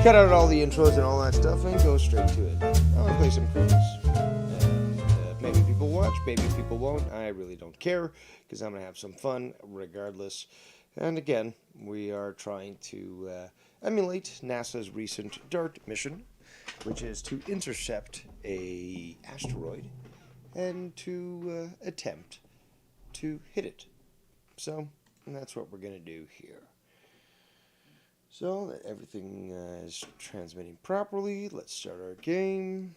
cut out all the intros and all that stuff and go straight to it. I want to play some Kerbals. And maybe people watch, maybe people won't. I really don't care because I'm going to have some fun regardless. And again, we are trying to emulate NASA's recent DART mission, which is to intercept a asteroid and to attempt to hit it. So that's what we're going to do here. So that everything is transmitting properly, let's start our game.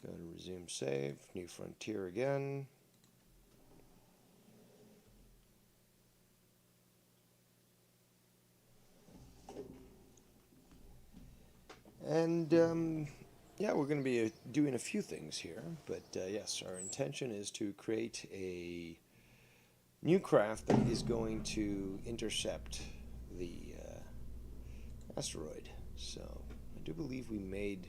Go to resume save, new frontier again. And yeah, we're going to be doing a few things here, but yes, our intention is to create a new craft that is going to intercept the asteroid. So I do believe we made,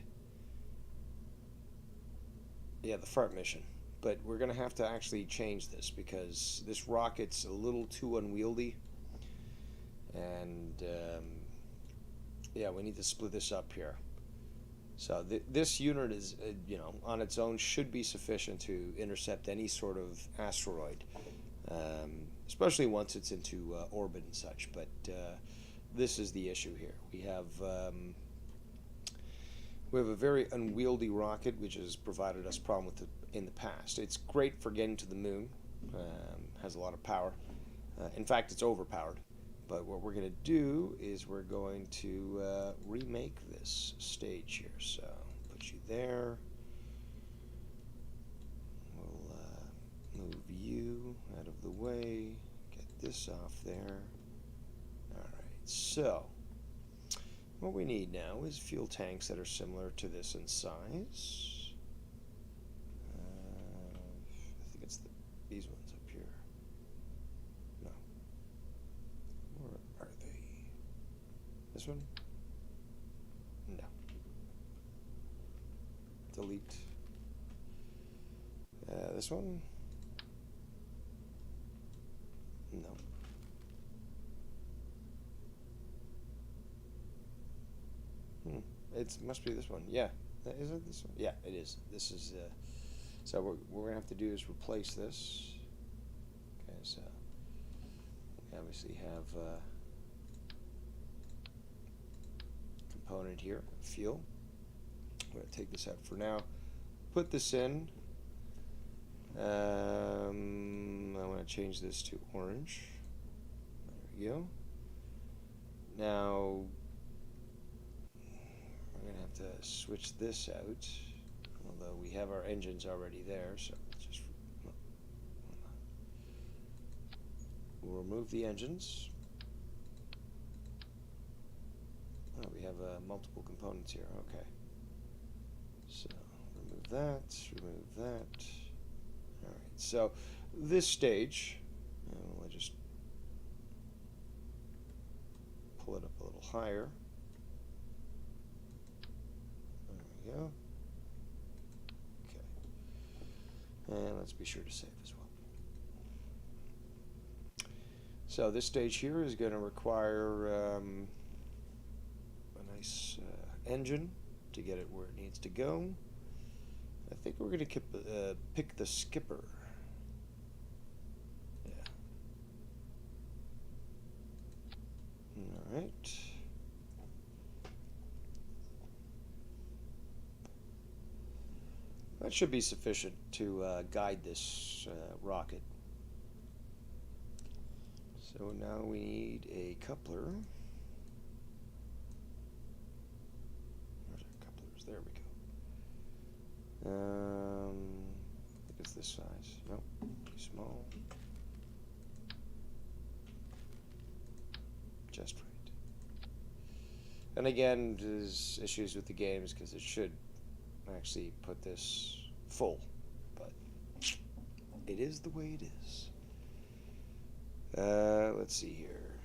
yeah, the fart mission, but we're going to have to actually change this because this rocket's a little too unwieldy, and yeah, we need to split this up here. So this unit is, you know, on its own should be sufficient to intercept any sort of asteroid, especially once it's into orbit and such. But this is the issue here. We have a very unwieldy rocket, which has provided us problem with in the past. It's great for getting to the moon. Has a lot of power. In fact, it's overpowered. But what we're going to do is we're going to remake this stage here. So put you there. We'll move you out of the way. Get this off there. Alright, so what we need now is fuel tanks that are similar to this in size. I think it's these ones up here. No. Where are they? This one? No. Delete. This one? No. It must be this one. Yeah. Is it this one? Yeah, it is. This is, so what we're going to have to do is replace this. Okay, so we obviously have component here, fuel. I'm going to take this out for now. Put this in. I want to change this to orange. There we go. Now we're going to have to switch this out, although we have our engines already there, so just we'll remove the engines. Oh, we have multiple components here. Okay. So remove that, remove that. All right. So this stage, we'll just pull it up a little higher. There we go. Okay. And let's be sure to save as well. So this stage here is going to require a nice engine to get it where it needs to go. I think we're going to pick the skipper. Yeah. All right. That should be sufficient to guide this rocket. So now we need a coupler. Where's our couplers? There we go. I think it's this size. Nope, too small. Just right. And again, there's issues with the games because it should actually put this full, but it is the way it is. Let's see here.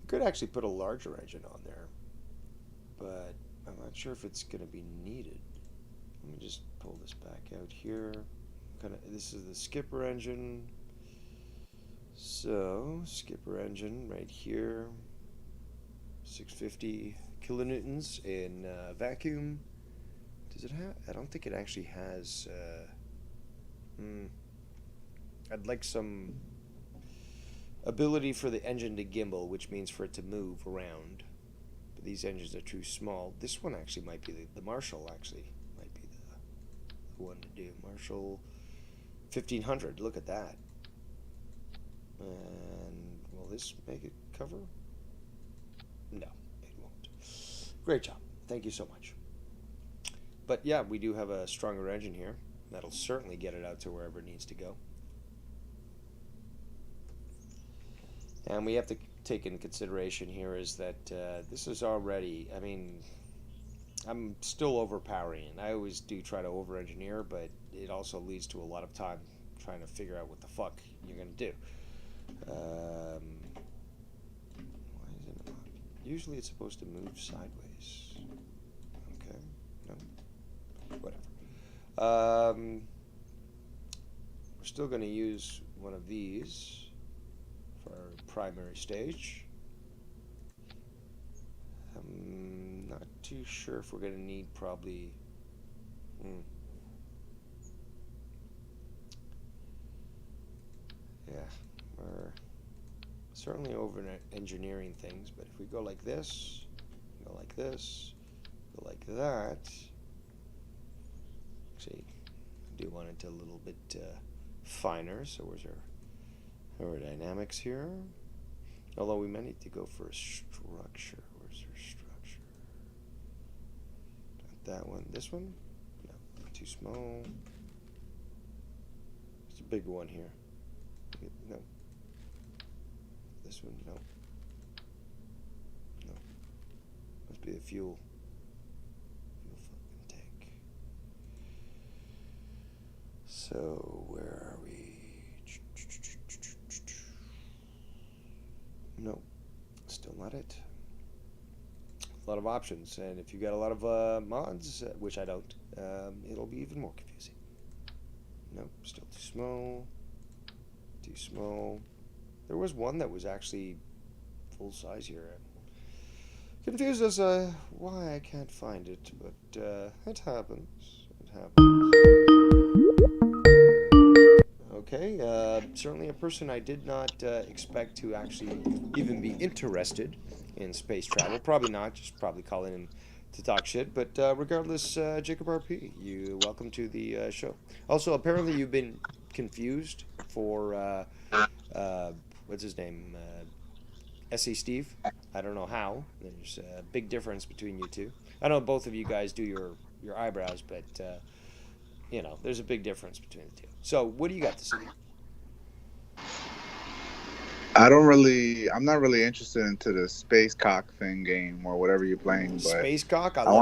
Could actually put a larger engine on there, but I'm not sure if it's going to be needed. Let me just pull this back out here. This is the skipper engine. So, skipper engine right here, 650 kilonewtons in vacuum. Does it have? I don't think it actually has. I'd like some ability for the engine to gimbal, which means for it to move around. But these engines are too small. This one actually might be the Marshall. Actually, might be the one to do. Marshall 1500. Look at that. And will this make it cover? No, it won't. Great job. Thank you so much. But yeah, we do have a stronger engine here. That'll certainly get it out to wherever it needs to go. And we have to take in consideration here is that this is already, I mean, I'm still overpowering. I always do try to over-engineer, but it also leads to a lot of time trying to figure out what the fuck you're going to do. Why is it not? Usually it's supposed to move sideways. Okay, no, whatever. We're still going to use one of these for our primary stage. I'm not too sure if we're going to need probably... Yeah, we're certainly over engineering things, but if we go like this, go like this, go like that, actually, I do want it a little bit finer, so where's our dynamics here? Although we might need to go for a structure. Where's our structure? Not that one. This one? No, too small. It's a bigger one here. No. This one, no. No. Must be the fuel. Fuel fucking tank. So, where are we? No. Still not it. A lot of options, and if you got a lot of mods, which I don't, it'll be even more confusing. Nope, still too small. Too small. There was one that was actually full size here. Confused as why I can't find it, but it happens. It happens. Okay, certainly a person I did not expect to actually even be interested in space travel. Probably not, just probably calling in to talk shit. But regardless, Jacob RP, you welcome to the show. Also, apparently you've been confused for what's his name, SE Steve. I don't know how. There's a big difference between you two. I know both of you guys do your eyebrows, but you know, there's a big difference between the two. So, what do you got to say? I'm not really interested into the space cock thing game or whatever you're playing, but Space cock, I I love it.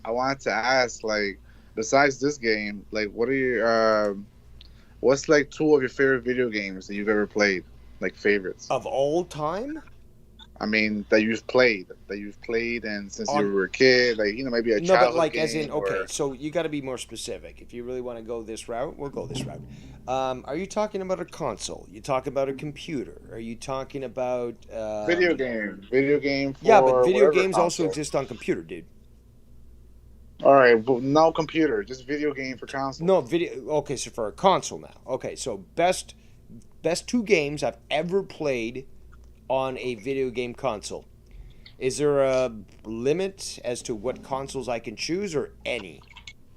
wanted to ask, like, besides this game, like, what's like two of your favorite video games that you've ever played, like favorites? Of all time, I mean, that you've played, and since you on were a kid, like, maybe a no, but childhood like as in, game okay, or so you got to be more specific. If you really want to go this route, we'll go this route. Are you talking about a console? You talking about a computer? Are you talking about video game yeah, but for video whatever games also console. exist on computer, dude. All right, but no computer, just video game for console. No video. Okay, so for a console now. Okay, so best two games I've ever played on a video game console. Is there a limit as to what consoles I can choose, or any,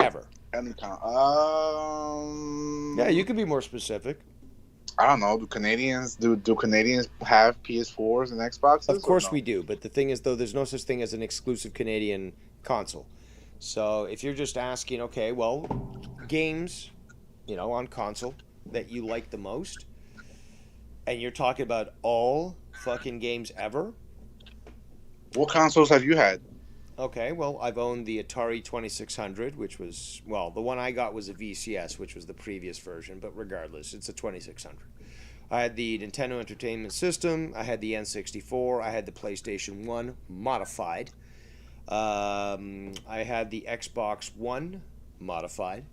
ever? Anytime. Yeah, you could be more specific. I don't know. Do Canadians have PS4s and Of Xboxes or course we no? do, but the thing is, though, there's no such thing as an exclusive Canadian console. So if you're just asking, okay, well, games, on console that you like the most, and you're talking about all fucking games ever, What consoles have you had? okay, well, I've owned the Atari 2600, which was, well, the one I got was a VCS, which was the previous version, but regardless, it's a 2600. I had the Nintendo Entertainment System, I had the N64, I had the PlayStation 1 modified, I had the Xbox One modified.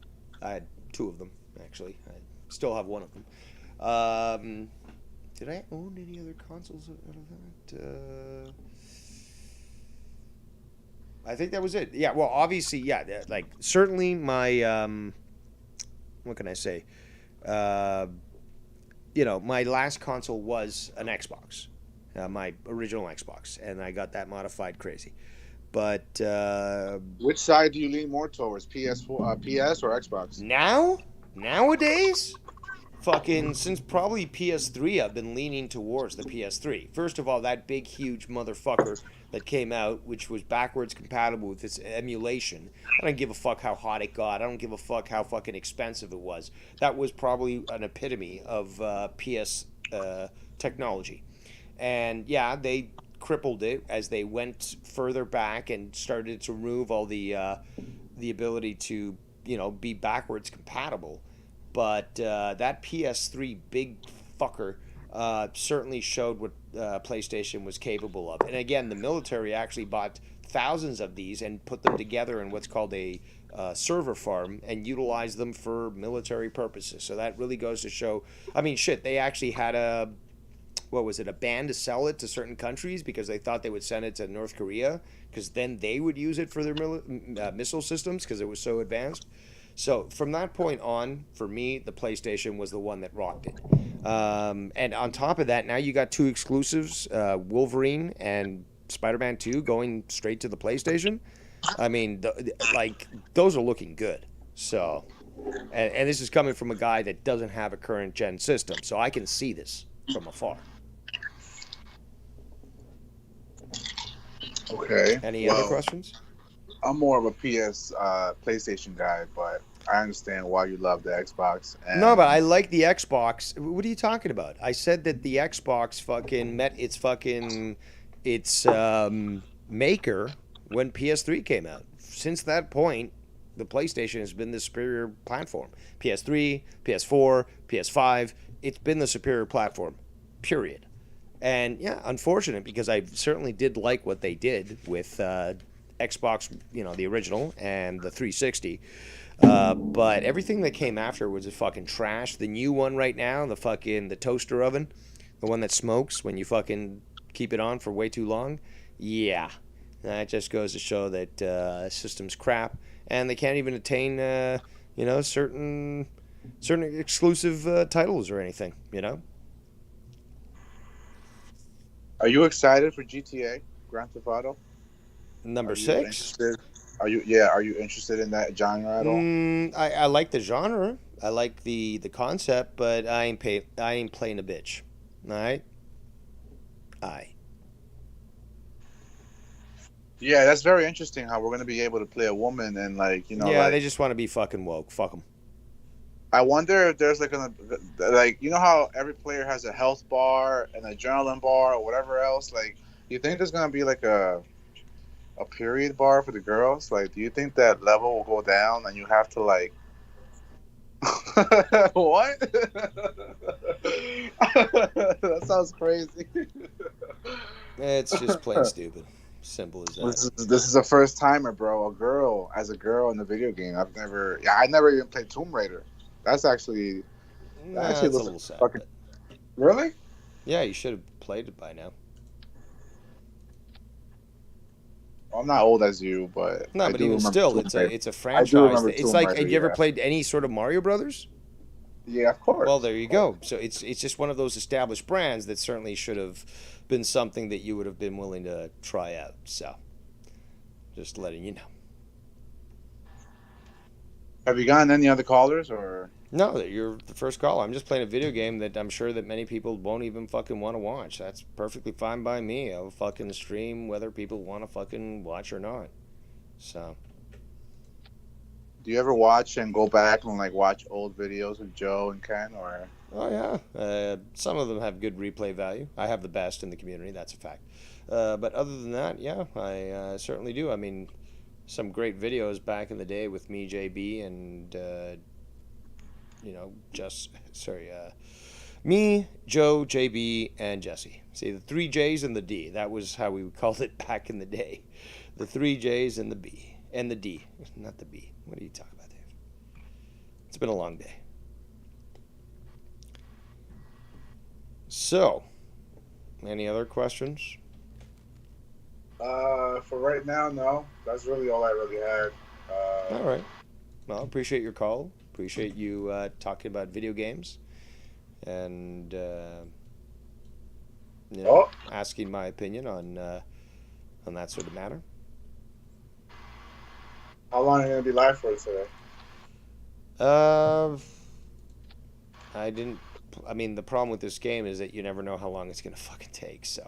I had two of them, actually. I still have one of them. Did I own any other consoles out of that? I think that was it. Yeah. Well, obviously, yeah. Like certainly my what can I say? Uh, my last console was an Xbox, my original Xbox, and I got that modified crazy. But Which side do you lean more towards, PS4, PS or Xbox? nowadays, fucking since probably PS3, I've been leaning towards the PS3. First of all, that big, huge motherfucker that came out, which was backwards compatible with its emulation. I don't give a fuck how hot it got. I don't give a fuck how fucking expensive it was. That was probably an epitome of PS technology. And yeah, they crippled it as they went further back and started to remove all the ability to be backwards compatible. But that PS3 big fucker certainly showed what PlayStation was capable of. And again, the military actually bought thousands of these and put them together in what's called a server farm and utilized them for military purposes. So that really goes to show. I mean, shit, they actually had a ban to sell it to certain countries because they thought they would send it to North Korea because then they would use it for their missile systems because it was so advanced. So from that point on, for me, the PlayStation was the one that rocked it. And on top of that, now you got two exclusives, Wolverine and Spider-Man 2, going straight to the PlayStation. I mean, those are looking good. So, and this is coming from a guy that doesn't have a current gen system, so I can see this from afar. Okay. Any other questions? I'm more of a PlayStation guy, but I understand why you love the Xbox. No, but And I like the Xbox. What are you talking about? I said that the Xbox fucking met its maker when PS3 came out. Since that point, the PlayStation has been the superior platform. PS3, PS4, PS5, it's been the superior platform. Period. And yeah, unfortunate because I certainly did like what they did with Xbox, the original and the 360. But everything that came after was a fucking trash. The new one right now, the toaster oven, the one that smokes when you fucking keep it on for way too long. Yeah, that just goes to show that system's crap, and they can't even attain, certain exclusive titles or anything. are you excited for GTA Grand Theft Auto? Are Number you six. interested? Are you interested in that genre at all? I like the genre. I like the concept, but I ain't playing a bitch. All right. Aye. Yeah, that's very interesting. How we're gonna be able to play a woman and Yeah, they just want to be fucking woke. Fuck them. I wonder if there's how every player has a health bar, an adrenaline bar, or whatever else. Like, do you think there's gonna be like a period bar for the girls? Like, do you think that level will go down and you have to like what? That sounds crazy. It's just plain stupid. Simple as that. This is a first timer, bro. A girl in the video game. I never even played Tomb Raider. That actually Nah, it's a looks little like sad. fucking But really. yeah, you should have played it by now. Well, I'm not old as you, but No, I but do even remember still, Tomb Raider. it's a I do franchise. remember It's Tomb like, Raider. have you ever Yeah, played any sort of Mario Brothers? yeah, of course. Well, there you Of course. go. So it's just one of those established brands that certainly should have been something that you would have been willing to try out. So, just letting you know. Have you gotten any other callers or? No, that you're the first caller. I'm just playing a video game that I'm sure that many people won't even fucking want to watch. That's perfectly fine by me. I'll fucking stream whether people want to fucking watch or not. So, Do you ever watch and go back and like watch old videos with Joe and Ken or? oh yeah, some of them have good replay value. I have the best in the community. That's a fact. But other than that, yeah, I certainly do. I mean, some great videos back in the day with me, JB, and just sorry, me, Joe, JB, and Jesse. See, the three J's and the D. That was how we called it back in the day. The three J's and the B and the D, not the B. What are you talking about, Dave? It's been a long day. So, any other questions? For right now, no. That's really all I really had. All right. Well, appreciate your call. Appreciate you talking about video games and Oh, asking my opinion on that sort of matter. how long are you gonna be live for today? Uh, I didn't. I mean, the problem with this game is that you never know how long it's gonna fucking take. So,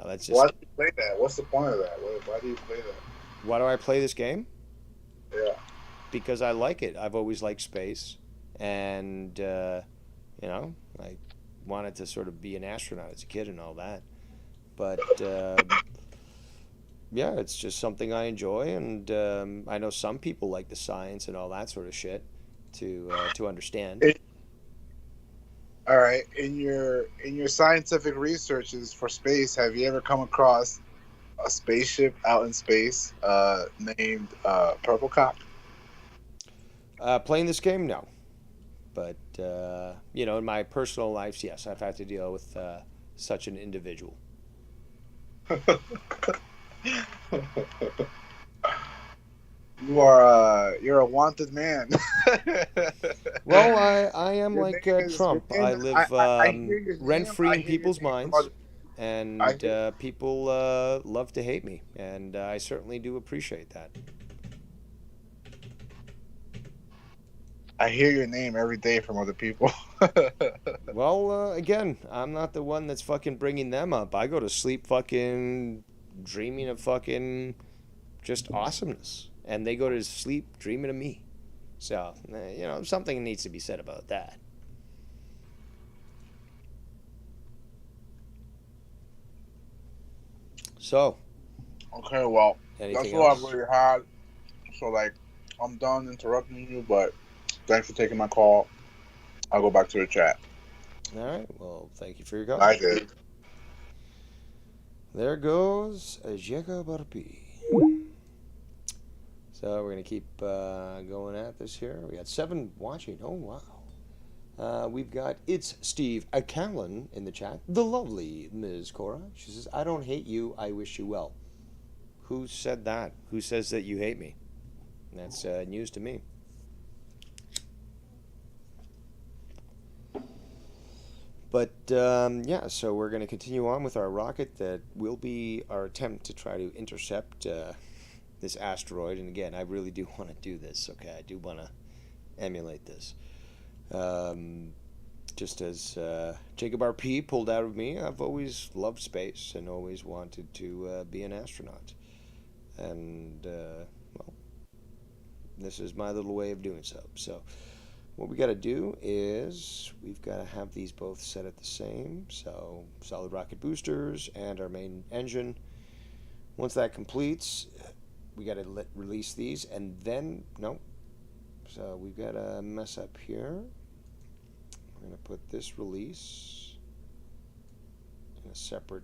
that's Why just do you play that? What's the point of that? Why do you play that? why do I play this game? Yeah. Because I like it. I've always liked space, and I wanted to sort of be an astronaut as a kid and all that. But yeah, it's just something I enjoy, and I know some people like the science and all that sort of shit to understand. All right. In your scientific researches for space, have you ever come across a spaceship out in space named Purple Cock? Playing this game, no, but in my personal life, yes, I've had to deal with such an individual. You're a wanted man. Well, I am Your like name is your Trump. name. I live I hear your rent name. free I in hear your people's name from other. minds, I and hear people love to hate me, and I certainly do appreciate that. I hear your name every day from other people. Well, again, I'm not the one that's fucking bringing them up. I go to sleep fucking dreaming of fucking just awesomeness, and they go to sleep dreaming of me. So, something needs to be said about that. So, Okay, well, that's anything all I've else? really had. So like, I'm done interrupting you, but thanks for taking my call. I'll go back to the chat. All right. Well, thank you for your call. I did. There goes Jeka Barpi. So we're gonna keep going at this here. We got 7 watching. Oh wow. We've got It's Steve Callan in the chat. The lovely Ms. Cora. She says, "I don't hate you. I wish you well." Who said that? Who says that you hate me? That's news to me. But yeah, so we're going to continue on with our rocket that will be our attempt to try to intercept this asteroid. And again, I really do want to do this. Okay, I do want to emulate this. Just as Jacob RP pulled out of me, I've always loved space and always wanted to be an astronaut. And well, this is my little way of doing so. So what we got to do is we've got to have these both set at the same. So solid rocket boosters and our main engine. Once that completes, we got to release these, and then no. So we've got a mess up here. We're going to put this release in a separate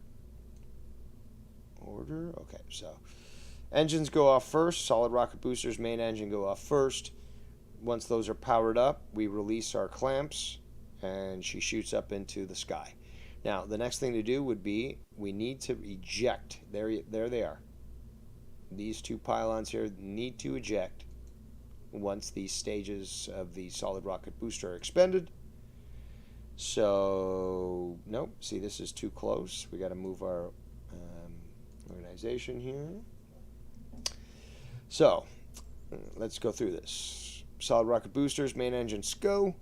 order. Okay, so engines go off first. Solid rocket boosters, main engine go off first. Once those are powered up, we release our clamps, and she shoots up into the sky. Now, the next thing to do would be we need to eject. There they are. These 2 pylons here need to eject once these stages of the solid rocket booster are expended. So, nope. See, this is too close. We got to move our organization here. So, let's go through this. Solid rocket boosters, main engines go.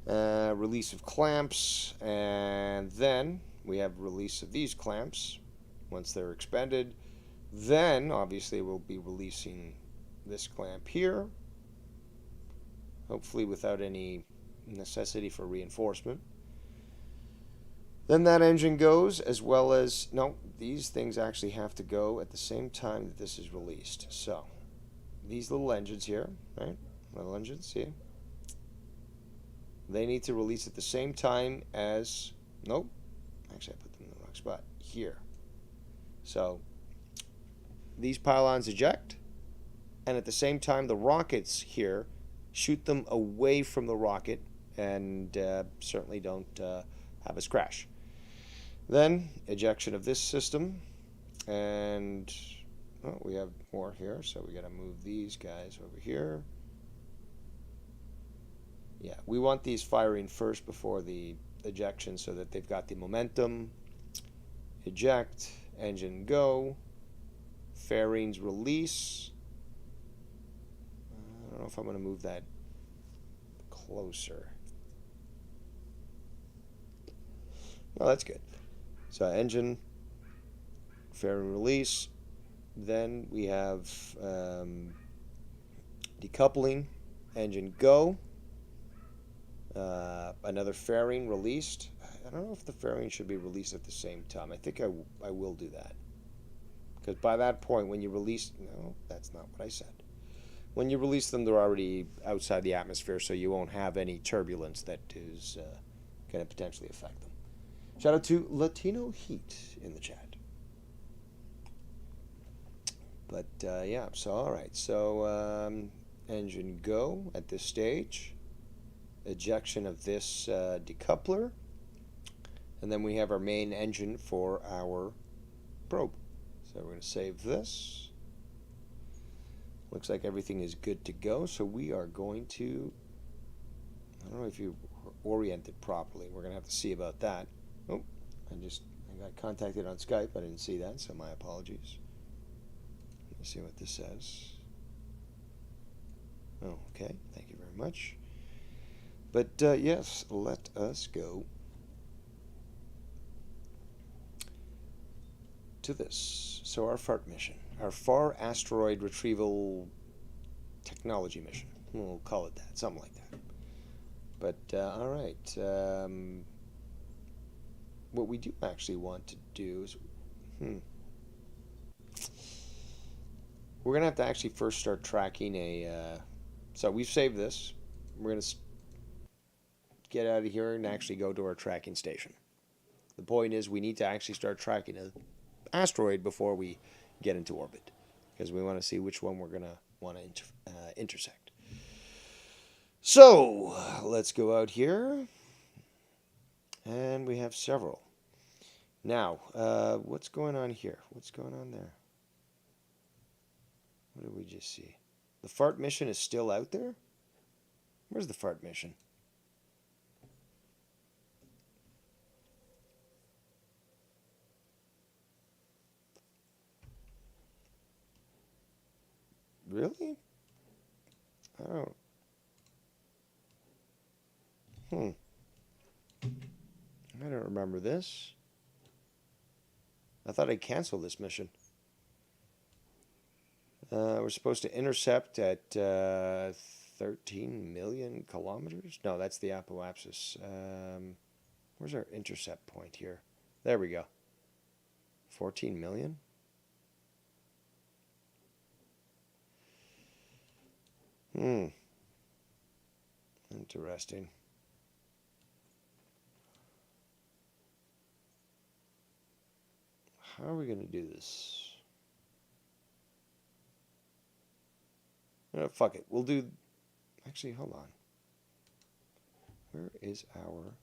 Release of clamps, and then we have release of these clamps once they're expended. Then, obviously, we'll be releasing this clamp here, hopefully without any necessity for reinforcement. Then that engine goes, as well as, no, these things actually have to go at the same time that this is released. So, these little engines here, right? Little engines, see? They need to release at the same time as, nope, actually I put them in the wrong spot, here. So, these pylons eject, and at the same time the rockets here shoot them away from the rocket, and certainly don't have us crash. Then ejection of this system, and we have more here, so we got to move these guys over here. Yeah, we want these firing first before the ejection so that they've got the momentum. Eject, engine go, fairings release. I don't know if I'm going to move that closer. Oh, that's good. So engine, fairing release. Then we have decoupling, engine go. Another fairing released. I don't know if the fairing should be released at the same time. I think I will do that. Because by that point, when you release... No, that's not what I said. When you release them, they're already outside the atmosphere, so you won't have any turbulence that is going to potentially affect them. Shout out to Latino Heat in the chat. But, yeah, so, all right. So, engine go at this stage. Ejection of this decoupler. And then we have our main engine for our probe. So we're going to save this. Looks like everything is good to go. So we are going to... I don't know if you oriented properly. We're going to have to see about that. Oh, I got contacted on Skype. I didn't see that, so my apologies. Let's see what this says. Oh, okay. Thank you very much. But yes, let us go to this. So our FART mission, our Far Asteroid Retrieval Technology mission. We'll call it that, something like that. But all right, what we do actually want to do is, we're gonna have to actually first start tracking a. So we've saved this. We're gonna get out of here and actually go to our tracking station. The point is, we need to actually start tracking an asteroid before we get into orbit, because we want to see which one we're going to want to intersect. So let's go out here, and we have several. Now, what's going on here? What's going on there? What did we just see? The FART mission is still out there? Where's the FART mission? Really? I don't... I don't remember this. I thought I canceled this mission. We're supposed to intercept at 13 million kilometers? No, that's the apoapsis. Where's our intercept point here? There we go. 14 million? Interesting. How are we going to do this? Fuck it. We'll do... Actually, hold on. Where is our...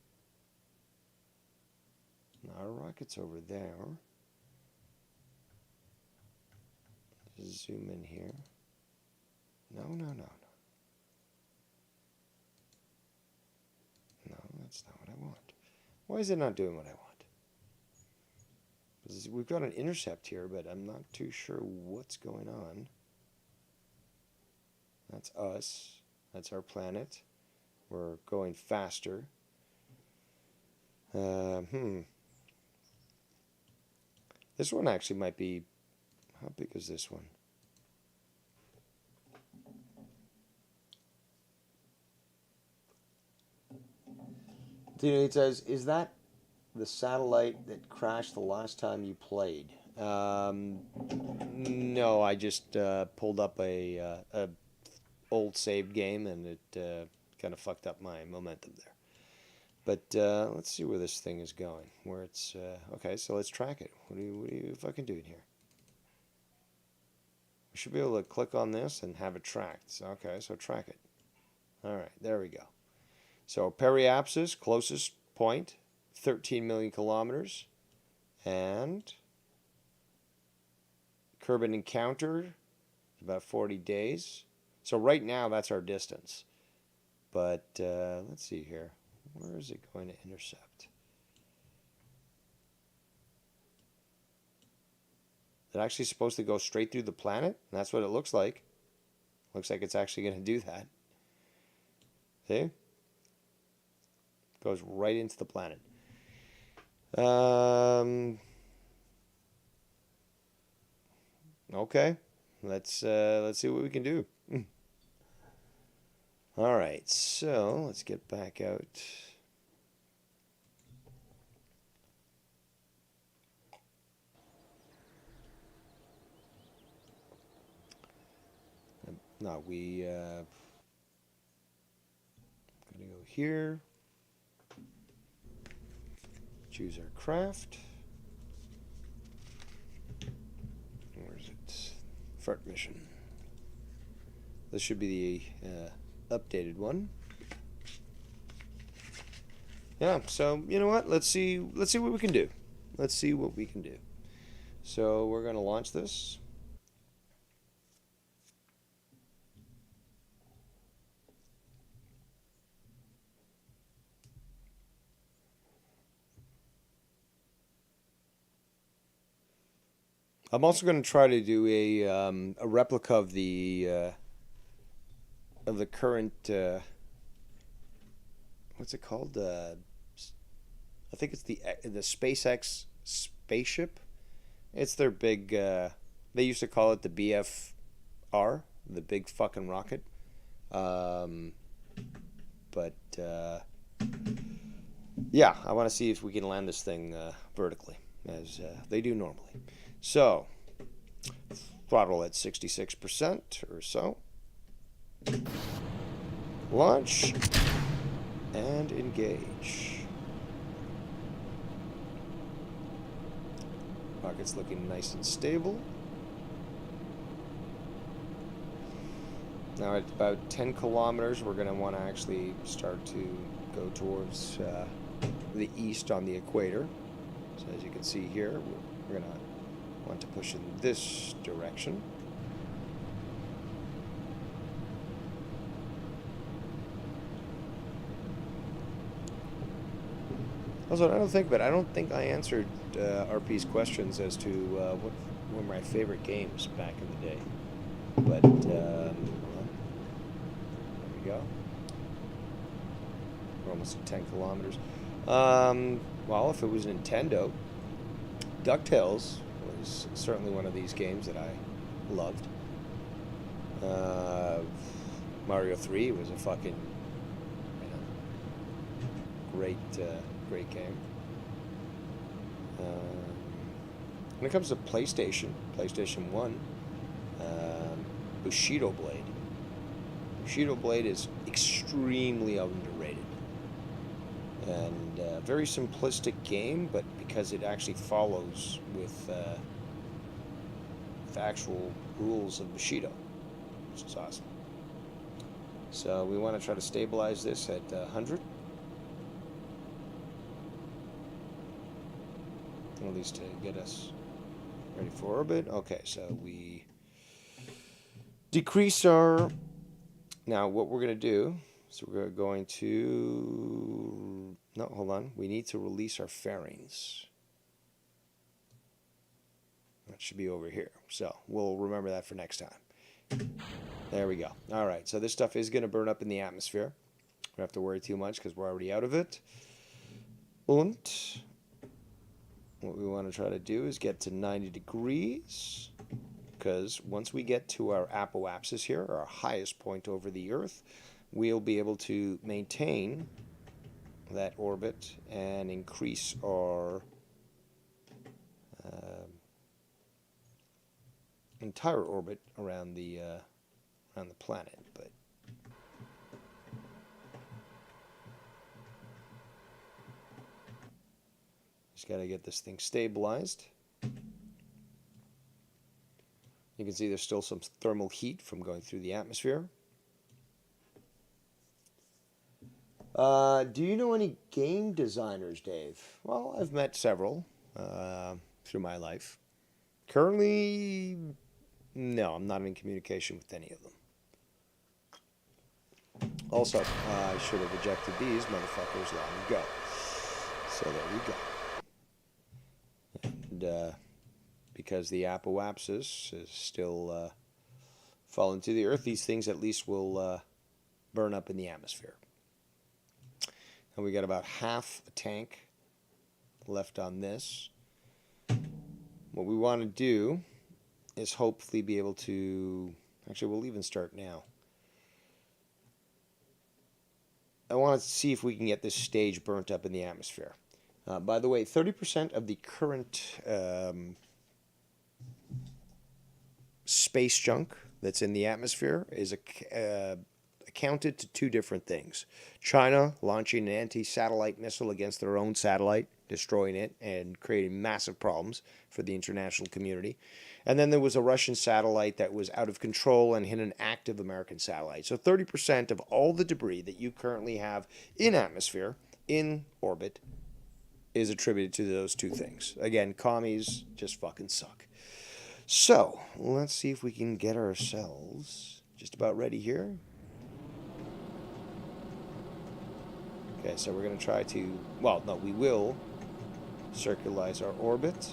Our rocket's over there. Just zoom in here. No. No, that's not what I want. Why is it not doing what I want? Because we've got an intercept here, but I'm not too sure what's going on. That's us. That's our planet. We're going faster. This one actually might be... How big is this one? It says, is that the satellite that crashed the last time you played? No, I just pulled up a old saved game, and it kind of fucked up my momentum there. But let's see where this thing is going. Where it's okay. So let's track it. What are you fucking doing here? We should be able to click on this and have it tracked. So, okay, so track it. All right, there we go. So periapsis, closest point, 13 million kilometers. And Kerbal encounter, about 40 days. So right now, that's our distance. But let's see here. Where is it going to intercept? It's actually supposed to go straight through the planet. That's what it looks like. Looks like it's actually going to do that. See? Goes right into the planet. Okay. Let's see what we can do. All right. So let's get back out. No, we gotta go here. Choose our craft. Where is it? Fart mission. This should be the updated one. Yeah. So you know what? Let's see. Let's see what we can do. Let's see what we can do. So we're gonna launch this. I'm also going to try to do a replica of the current what's it called? I think it's the SpaceX spaceship. It's their big. They used to call it the BFR, the big fucking rocket. But yeah, I want to see if we can land this thing vertically, as they do normally. So, throttle at 66% or so. Launch and engage. Rocket's looking nice and stable. Now at about 10 kilometers, we're going to want to actually start to go towards the east on the equator. So as you can see here, we're going to want to push in this direction. Also, I don't think I answered RP's questions as to what were my favorite games back in the day. But there we go. We're almost at 10 kilometers. Well, if it was Nintendo, DuckTales was certainly one of these games that I loved. Mario 3 was a fucking great game. When it comes to PlayStation 1, Bushido Blade. Bushido Blade is extremely underrated. And very simplistic game, but because it actually follows with actual rules of Bushido, which is awesome. So we want to try to stabilize this at 100. At least to get us ready for orbit. Okay, so we decrease our... Now what we're going to do, so we're going to... No, hold on. We need to release our fairings. That should be over here. So we'll remember that for next time. There we go. All right, so this stuff is going to burn up in the atmosphere. We don't have to worry too much because we're already out of it. And what we want to try to do is get to 90 degrees, because once we get to our apoapsis here, our highest point over the Earth, we'll be able to maintain that orbit and increase our entire orbit around the planet. But just got to get this thing stabilized. You can see there's still some thermal heat from going through the atmosphere. Do you know any game designers, Dave? Well, I've met several through my life. Currently, no, I'm not in communication with any of them. Also, I should have ejected these motherfuckers long ago. So there you go. And because the apoapsis is still falling to the earth, these things at least will burn up in the atmosphere. And we got about half a tank left on this. What we want to do is hopefully be able to... Actually, we'll even start now. I want to see if we can get this stage burnt up in the atmosphere. By the way, 30% of the current space junk that's in the atmosphere is accounted to two different things. China launching an anti-satellite missile against their own satellite, destroying it and creating massive problems for the international community. And then there was a Russian satellite that was out of control and hit an active American satellite. So 30% of all the debris that you currently have in atmosphere, in orbit, is attributed to those two things. Again, commies just fucking suck. So, let's see if we can get ourselves just about ready here. Okay, so we're going to try to... Well, no, we will circularize our orbit.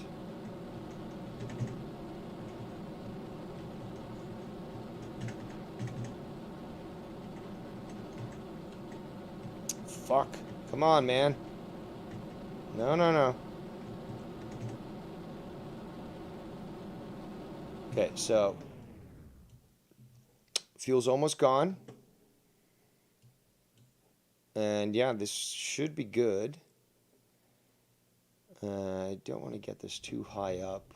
Fuck. Come on, man. No, no, no. Okay, so fuel's almost gone. And yeah, this should be good. I don't want to get this too high up.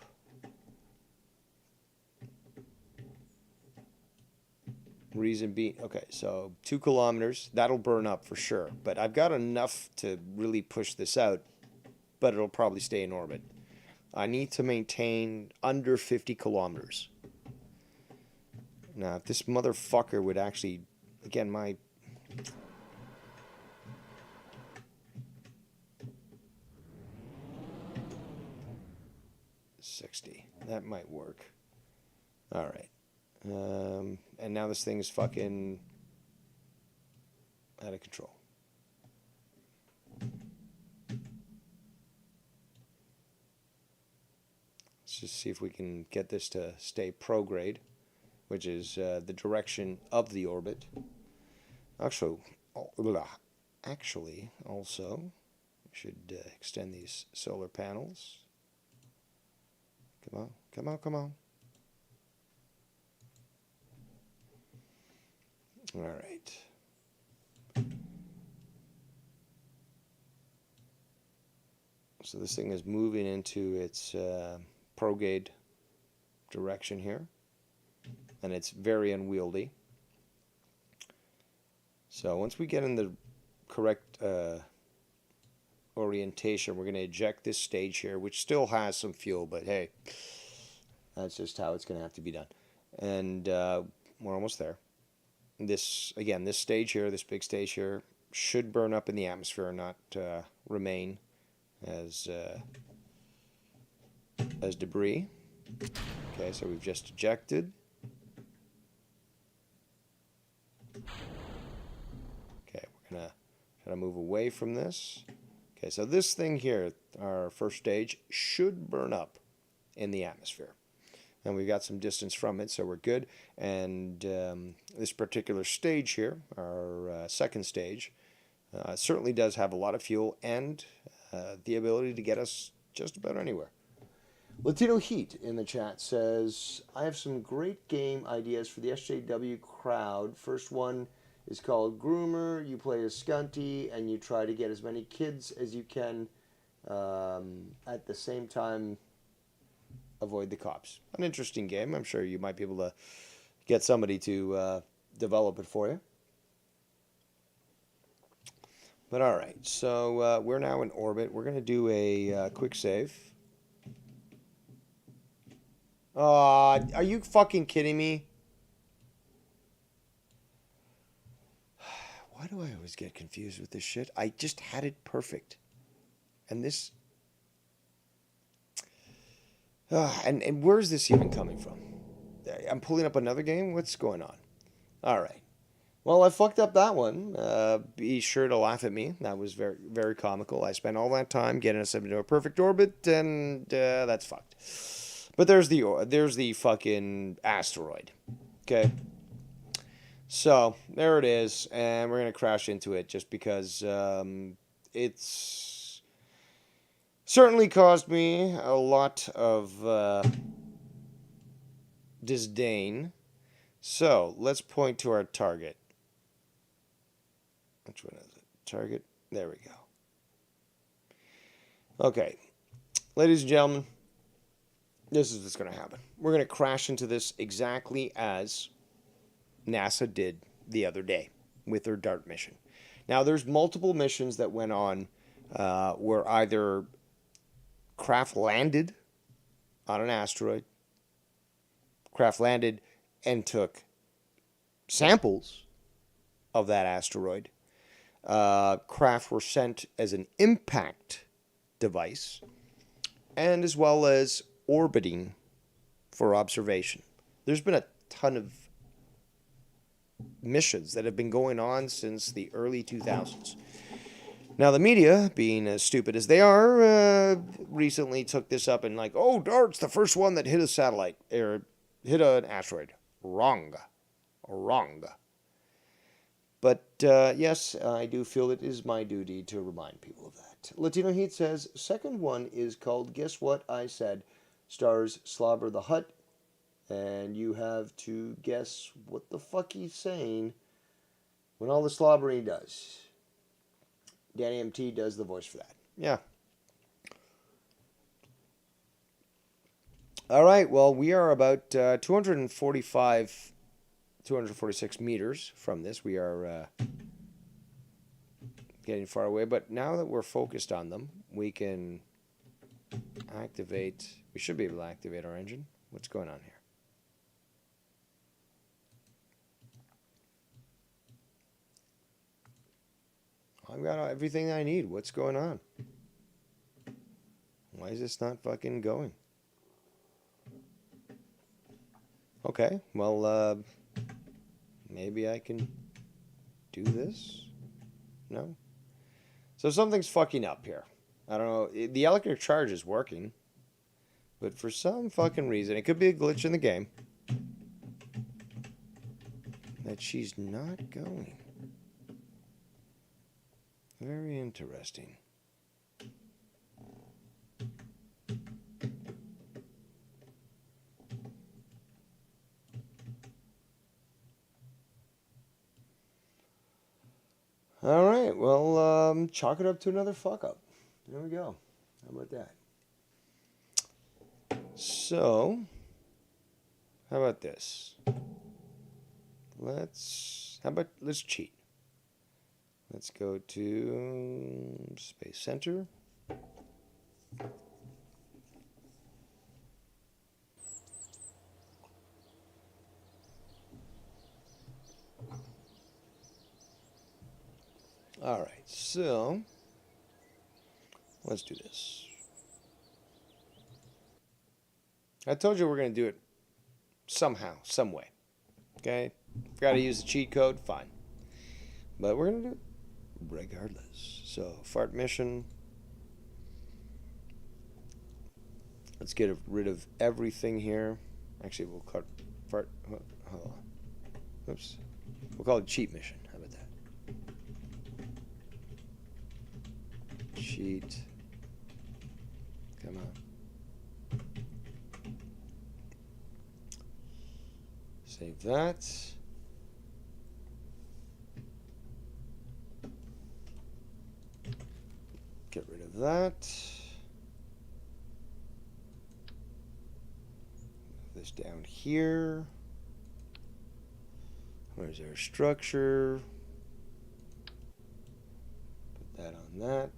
Reason being, okay, so 2 kilometers, that'll burn up for sure. But I've got enough to really push this out, but it'll probably stay in orbit. I need to maintain under 50 kilometers. Now, if this motherfucker would actually, again, my... That might work. All right. And now this thing is fucking out of control. Let's just see if we can get this to stay prograde, which is the direction of the orbit. Actually, also, we should extend these solar panels. Come on, come on, come on. All right. So this thing is moving into its prograde direction here, and it's very unwieldy. So once we get in the correct orientation, we're going to eject this stage here, which still has some fuel, but hey, that's just how it's going to have to be done. And we're almost there. This, again, this stage here, this big stage here, should burn up in the atmosphere and not remain as debris. Okay, so we've just ejected. Okay, we're going to try to move away from this. Okay, so this thing here, our first stage, should burn up in the atmosphere. And we've got some distance from it, so we're good. And this particular stage here, our second stage, certainly does have a lot of fuel and the ability to get us just about anywhere. Latino Heat in the chat says, I have some great game ideas for the SJW crowd. First one is called Groomer. You play as Skunty, and you try to get as many kids as you can at the same time avoid the cops. An interesting game. I'm sure you might be able to get somebody to develop it for you. But all right, so we're now in orbit. We're going to do a quick save. Are you fucking kidding me? Why do I always get confused with this shit? I just had it perfect. And this... and where's this even coming from? I'm pulling up another game? What's going on? All right. Well, I fucked up that one. Be sure to laugh at me. That was very, very comical. I spent all that time getting us into a perfect orbit, and that's fucked. But there's the fucking asteroid. Okay. So there it is, and we're gonna crash into it just because it's certainly caused me a lot of disdain. So let's point to our target. Which one is it? Target. There we go. Okay, ladies and gentlemen, this is what's going to happen. We're going to crash into this exactly as NASA did the other day with their DART mission. Now, there's multiple missions that went on where either craft landed on an asteroid, craft landed and took samples of that asteroid, craft were sent as an impact device, and as well as orbiting for observation. There's been a ton of missions that have been going on since the early 2000s. Now, the media, being as stupid as they are, recently took this up and like, oh, DART's the first one that hit a satellite, or hit an asteroid. Wrong. But yes, I do feel it is my duty to remind people of that. Latino Heat says, second one is called Guess What I Said. Stars Slobber the Hut, and you have to guess what the fuck he's saying when all the slobbering he does. Danny MT does the voice for that. Yeah. All right, well, we are about 246 meters from this. We are getting far away, but now that we're focused on them, we can activate. We should be able to activate our engine. What's going on here? I've got everything I need. What's going on? Why is this not fucking going? Okay, well, maybe I can do this? No? So something's fucking up here. I don't know. The electric charge is working. But for some fucking reason, it could be a glitch in the game, that she's not going. Very interesting. All right, well, chalk it up to another fuck up. There we go. How about that? So, how about this? Let's cheat. Let's go to Space Center. All right, so let's do this. I told you we're going to do it somehow, some way. Okay? Got to use the cheat code, fine. But we're going to do it regardless. So, fart mission. Let's get rid of everything here. Actually, we'll call it fart. Hold on. Oops. We'll call it cheat mission. How about that? Cheat. Come on. Save that. Get rid of that. Move this down here. Where's our structure? Put that on that.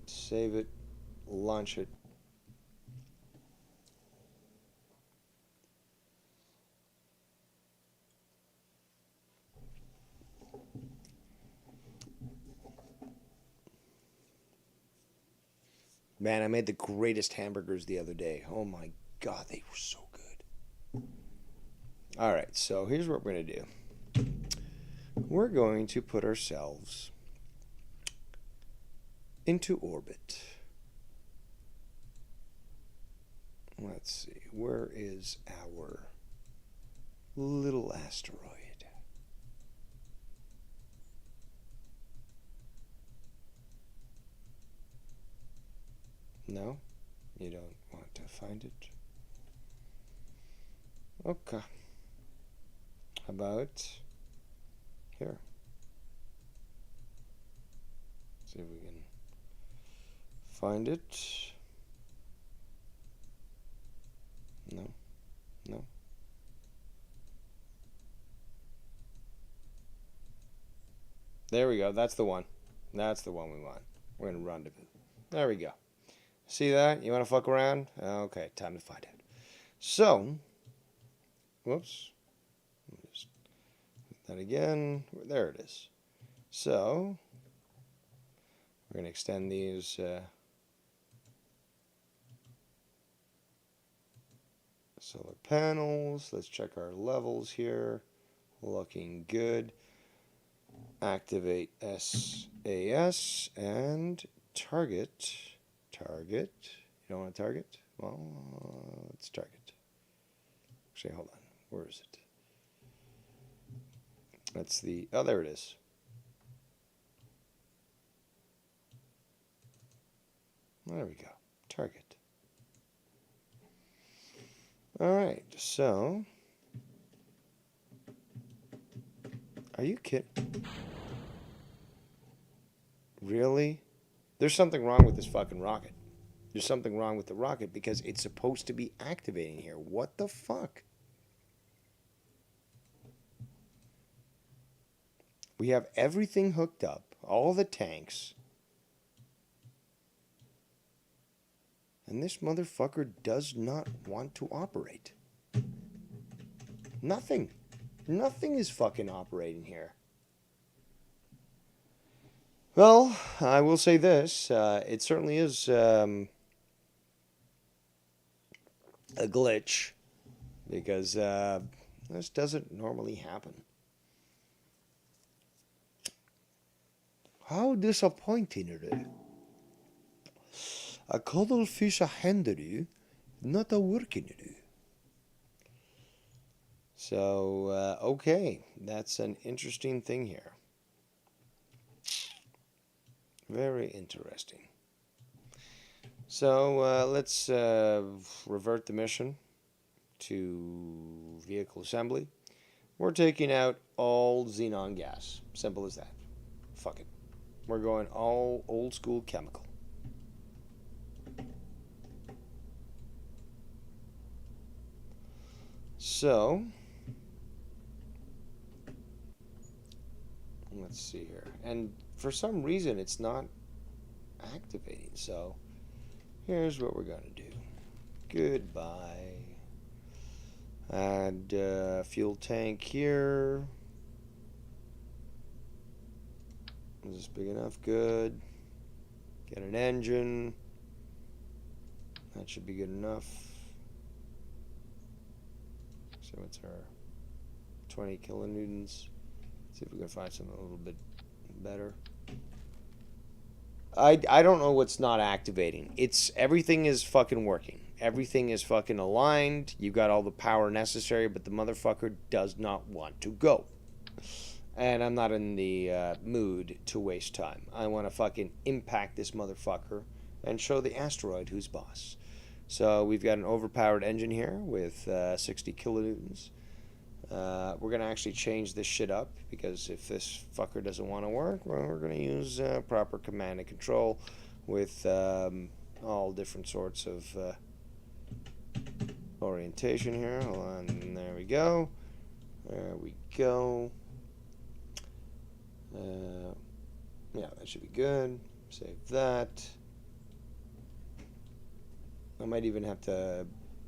Save it. Launch it. Man, I made the greatest hamburgers the other day. Oh my god, they were so good. Alright, so here's what we're going to do. We're going to put ourselves into orbit. Let's see, where is our little asteroid? No? You don't want to find it? Okay. How about here? See if we can find it. No. No. There we go. That's the one. That's the one we want. We're going to rendezvous. There we go. See that? You want to fuck around? Okay, time to find out. So, whoops. Just that again. There it is. So, we're going to extend these solar panels. Let's check our levels here. Looking good. Activate SAS and target. Target. You don't want to target? Well, let's target. Actually, hold on. Where is it? That's the... Oh, there it is. There we go. Target. Alright, so... Are you kidding? Really? There's something wrong with this fucking rocket. There's something wrong with the rocket because it's supposed to be activating here. What the fuck? We have everything hooked up, all the tanks. And this motherfucker does not want to operate. Nothing. Nothing is fucking operating here. Well, I will say this. It certainly is a glitch. Because this doesn't normally happen. How disappointing. A cuddlefish a handy, not a working. So, okay. That's an interesting thing here. Very interesting. So let's revert the mission to vehicle assembly. We're taking out all xenon gas. Simple as that. Fuck it. We're going all old school chemical. So, let's see here. And for some reason, it's not activating. So, here's what we're going to do. Goodbye. Add fuel tank here. Is this big enough? Good. Get an engine. That should be good enough. So it's our 20 kilonewtons. See if we can find something a little bit better. I don't know what's not activating. It's everything is fucking working. Everything is fucking aligned. You've got all the power necessary, but the motherfucker does not want to go. And I'm not in the mood to waste time. I want to fucking impact this motherfucker and show the asteroid who's boss. So we've got an overpowered engine here with 60 kilonewtons. We're going to actually change this shit up because if this fucker doesn't want to work, well, we're going to use proper command and control with all different sorts of orientation here. Hold on, there we go. There we go. Yeah, that should be good. Save that. I might even have to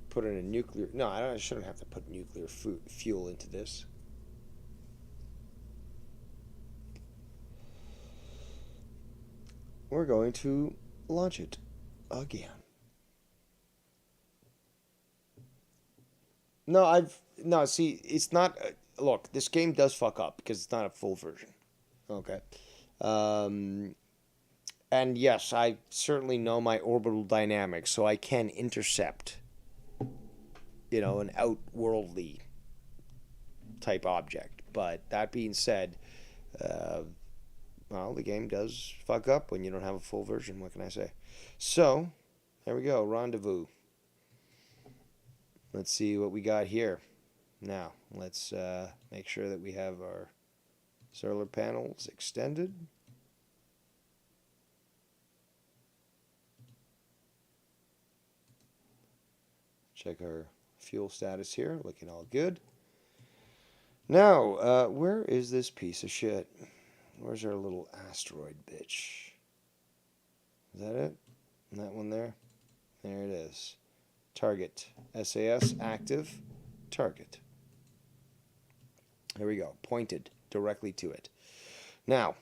put in a nuclear... No, I shouldn't have to put nuclear fuel into this. We're going to launch it. again. No, I've no. See, it's not. Look, this game does fuck up because it's not a full version. Okay. Um, and yes, I certainly know my orbital dynamics, so I can intercept, an outworldly type object. But that being said, uh, well, the game does fuck up when you don't have a full version. What can I say? So, there we go. Rendezvous. Let's see what we got here. Now, let's make sure that we have our solar panels extended. Check our fuel status here. Looking all good. Now, where is this piece of shit? Where's our little asteroid bitch? Is that it? That one there? There it is. Target. SAS active. Target. There we go. Pointed directly to it. Now,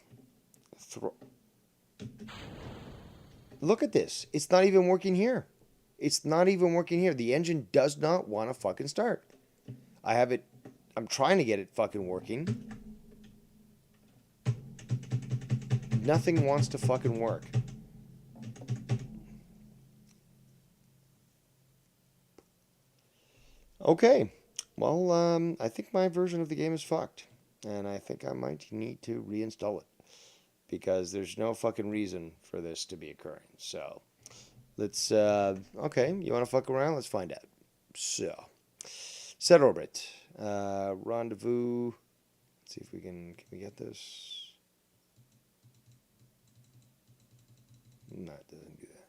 look at this. It's not even working here. It's not even working here. The engine does not want to fucking start. I have it. I'm trying to get it fucking working. Nothing wants to fucking work. Okay. Well, I think my version of the game is fucked. And I think I might need to reinstall it. Because there's no fucking reason for this to be occurring. So, let's, okay, you want to fuck around? Let's find out. So, set orbit. Rendezvous. Let's see if can we get this? No, it doesn't do that.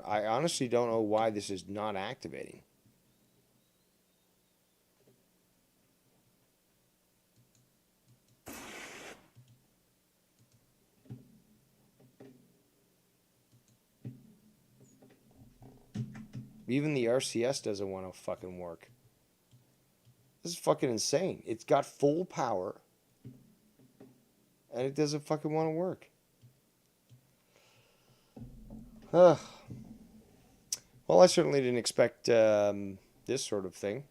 I honestly don't know why this is not activating. Even the RCS doesn't want to fucking work. This is fucking insane. It's got full power. And it doesn't fucking want to work. Well, I certainly didn't expect this sort of thing.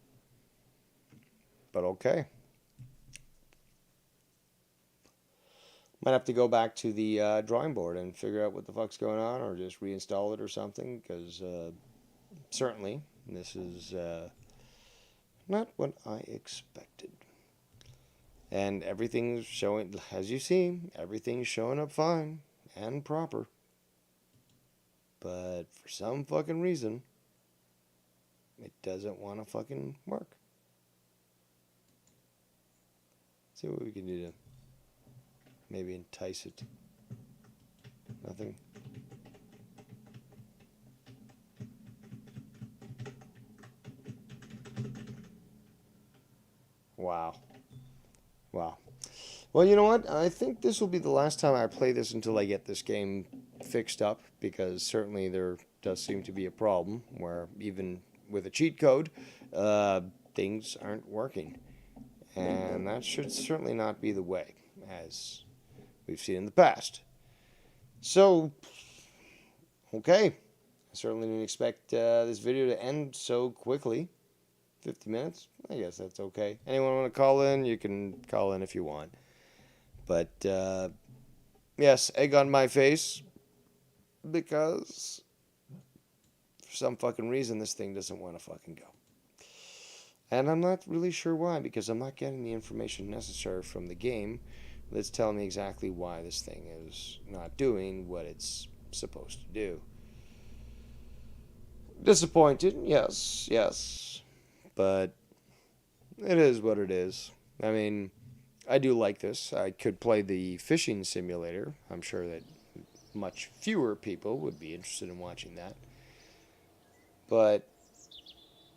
But okay. Might have to go back to the drawing board and figure out what the fuck's going on, or just reinstall it or something, because certainly this is not what I expected. And everything's showing, as you see, everything's showing up fine and proper. But for some fucking reason, it doesn't want to fucking work. Let's see what we can do to maybe entice it. Nothing. Wow. Wow. Well, you know what? I think this will be the last time I play this until I get this game fixed up, because certainly there does seem to be a problem where even with a cheat code, things aren't working. And that should certainly not be the way, as we've seen in the past. So, okay. I certainly didn't expect this video to end so quickly. 50 minutes? I guess that's okay. Anyone want to call in? You can call in if you want. But, yes, egg on my face. Because, for some fucking reason, this thing doesn't want to fucking go. And I'm not really sure why, because I'm not getting the information necessary from the game that's telling me exactly why this thing is not doing what it's supposed to do. Disappointed, yes. But it is what it is. I mean, I do like this. I could play the fishing simulator. I'm sure that much fewer people would be interested in watching that. But,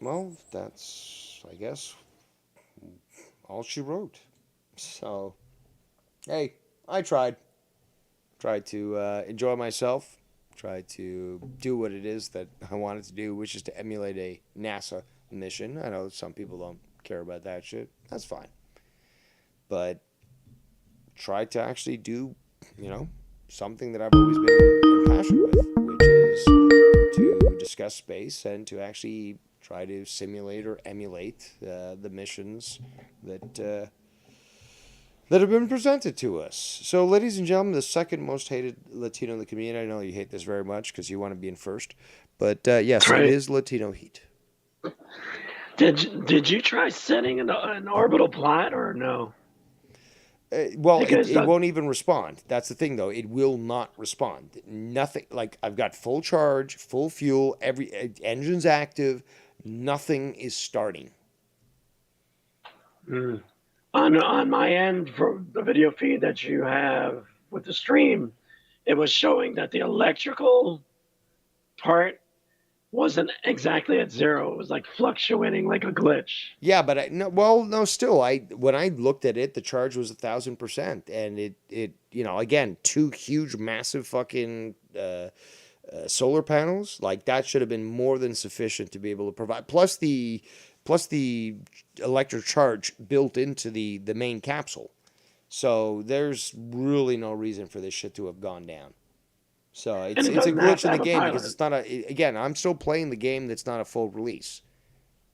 well, that's, I guess, all she wrote. So, hey, I tried. Tried to enjoy myself. Tried to do what it is that I wanted to do, which is to emulate a NASA mission. I know some people don't care about that shit. That's fine. But try to actually do, you know, something that I've always been impassioned with, which is to discuss space and to actually try to simulate or emulate the missions that that have been presented to us. So, ladies and gentlemen, the second most hated Latino in the community. I know you hate this very much because you want to be in first, but That's yes, it right. is Latino heat. Did you try setting an orbital plot or no? Well, Because it won't even respond. That's the thing, though. It will not respond. Nothing. Like I've got full charge, full fuel. Every engine's active. Nothing is starting. mm, on my end for the video feed that you have with the stream, it was showing that the electrical part wasn't exactly at zero. It was like fluctuating like a glitch. Yeah, but no. Well, no. Still, I when I looked at it, the charge was 1,000%, and it again, two huge, massive fucking solar panels. Like that should have been more than sufficient to be able to provide. Plus the electric charge built into the main capsule. So there's really no reason for this shit to have gone down. So And it it's a doesn't have glitch to in the have a game because pilot. it's not a. Again, I'm still playing the game that's not a full release,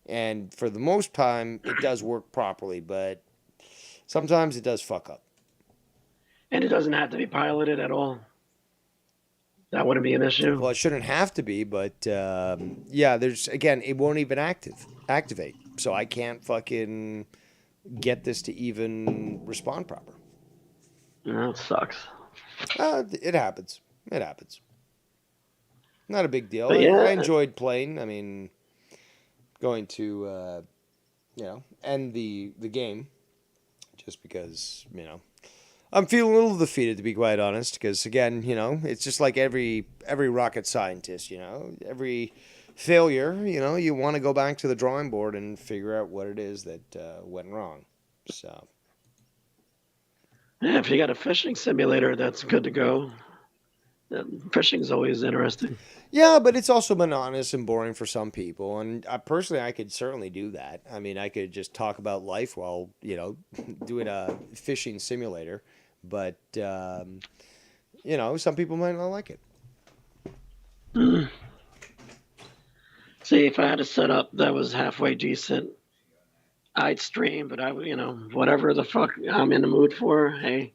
and for the most time it does work properly, but sometimes it does fuck up. And it doesn't have to be piloted at all. That wouldn't be an issue. Well, it shouldn't have to be, but yeah, there's again, it won't even activate, so I can't fucking get this to even respond proper. That sucks. It happens. It happens. Not a big deal. But I yeah, enjoyed playing. I mean, going to end the game just because I'm feeling a little defeated, to be quite honest, because again, it's just like every rocket scientist, every failure, you want to go back to the drawing board and figure out what it is that went wrong. So, yeah, if you got a fishing simulator, that's good to go. Fishing's always interesting. yeah, but it's also monotonous and boring for some people, and personally, I could certainly do that. I mean, I could just talk about life while doing a fishing simulator, but some people might not like it. Mm. See, if I had a setup that was halfway decent, I'd stream, but I would, whatever the fuck I'm in the mood for, hey,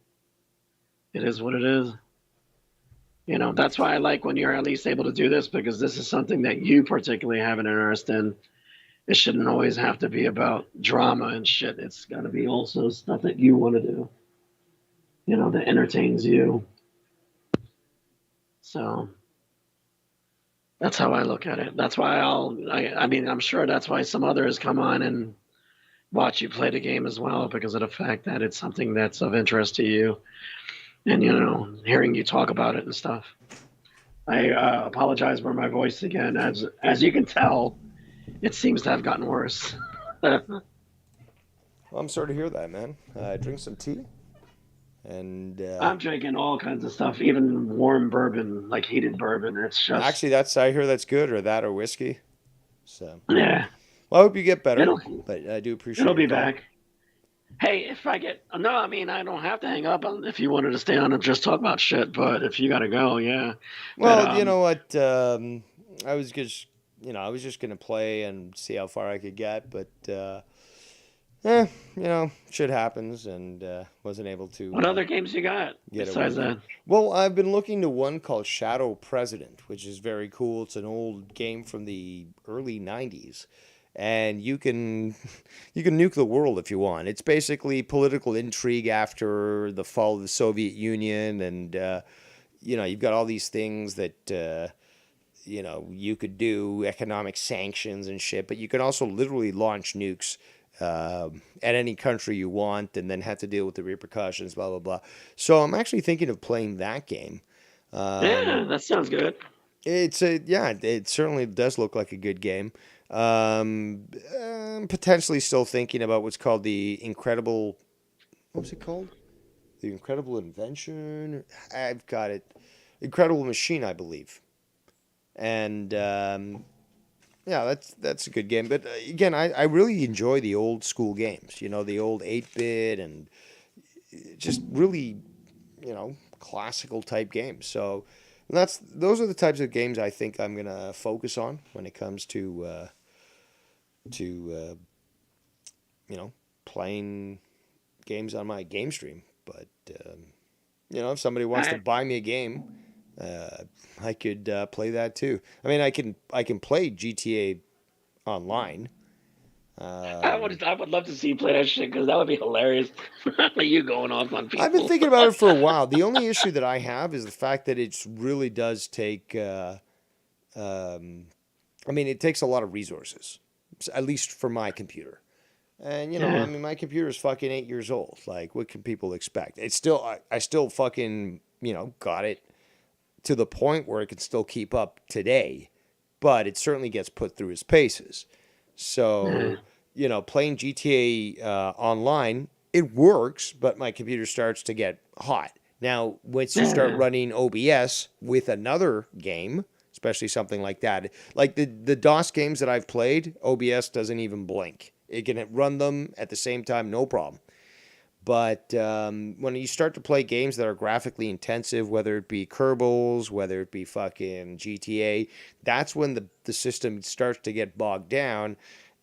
it is what it is. That's why I like when you're at least able to do this because this is something that you particularly have an interest in. It shouldn't always have to be about drama and shit. It's got to be also stuff that you want to do, that entertains you. So that's how I look at it. That's why I mean, I'm sure that's why some others come on and watch you play the game as well because of the fact that it's something that's of interest to you and, hearing you talk about it and stuff. I apologize for my voice again. As you can tell, it seems to have gotten worse. Well, I'm sorry to hear that, man. Drink some tea, and I'm drinking all kinds of stuff, even warm bourbon, like heated bourbon. It's just, actually, I hear that's good, or that, or whiskey. So, yeah, well, I hope you get better, it'll but I do appreciate it'll your be call. back. Hey, if I get no, I mean I don't have to hang up if you wanted to stay on and just talk about shit. But if you gotta go, yeah. But Well, you know what? I was just, I was just gonna play and see how far I could get, but eh, shit happens, and wasn't able what to other games you got get it besides working. that? Well, I've been looking to one called Shadow President, which is very cool. It's an old game from the early '90s, and you can you can nuke the world if you want. It's basically political intrigue after the fall of the Soviet Union, and you've got all these things that you could do, economic sanctions and shit, but you can also literally launch nukes at any country you want and then have to deal with the repercussions, blah, blah, blah. So I'm actually thinking of playing that game. Yeah, Um, that sounds good. yeah, it certainly does look like a good game. I'm potentially still thinking about what's called what was it called? The Incredible Invention? I've got it. Incredible Machine, I believe. And yeah, that's a good game. But again, I really enjoy the old school games. The old 8-bit and just really, classical type games. So those are the types of games I think I'm gonna focus on when it comes to playing games on my game stream. But if somebody wants to I buy me a game, I could play that too. I mean, I can play GTA online. I would love to see you play that shit because that would be hilarious. You going off on I've been people. thinking about it for a while. The only issue that I have is the fact that it really does take. I mean, it takes a lot of resources, at least for my computer. And I Yeah. mean, my computer is fucking 8 years old. Like, what can people expect? It's still, I still fucking, got it to the point where it can still keep up today, but it certainly gets put through its paces. Yeah. So, playing GTA online, it works, but my computer starts to get hot. Now, once you start Yeah. running OBS with another game, especially something like that, like the DOS games that I've played, OBS doesn't even blink. It can run them at the same time, no problem. But when you start to play games that are graphically intensive, whether it be Kerbals, whether it be fucking GTA, that's when the system starts to get bogged down.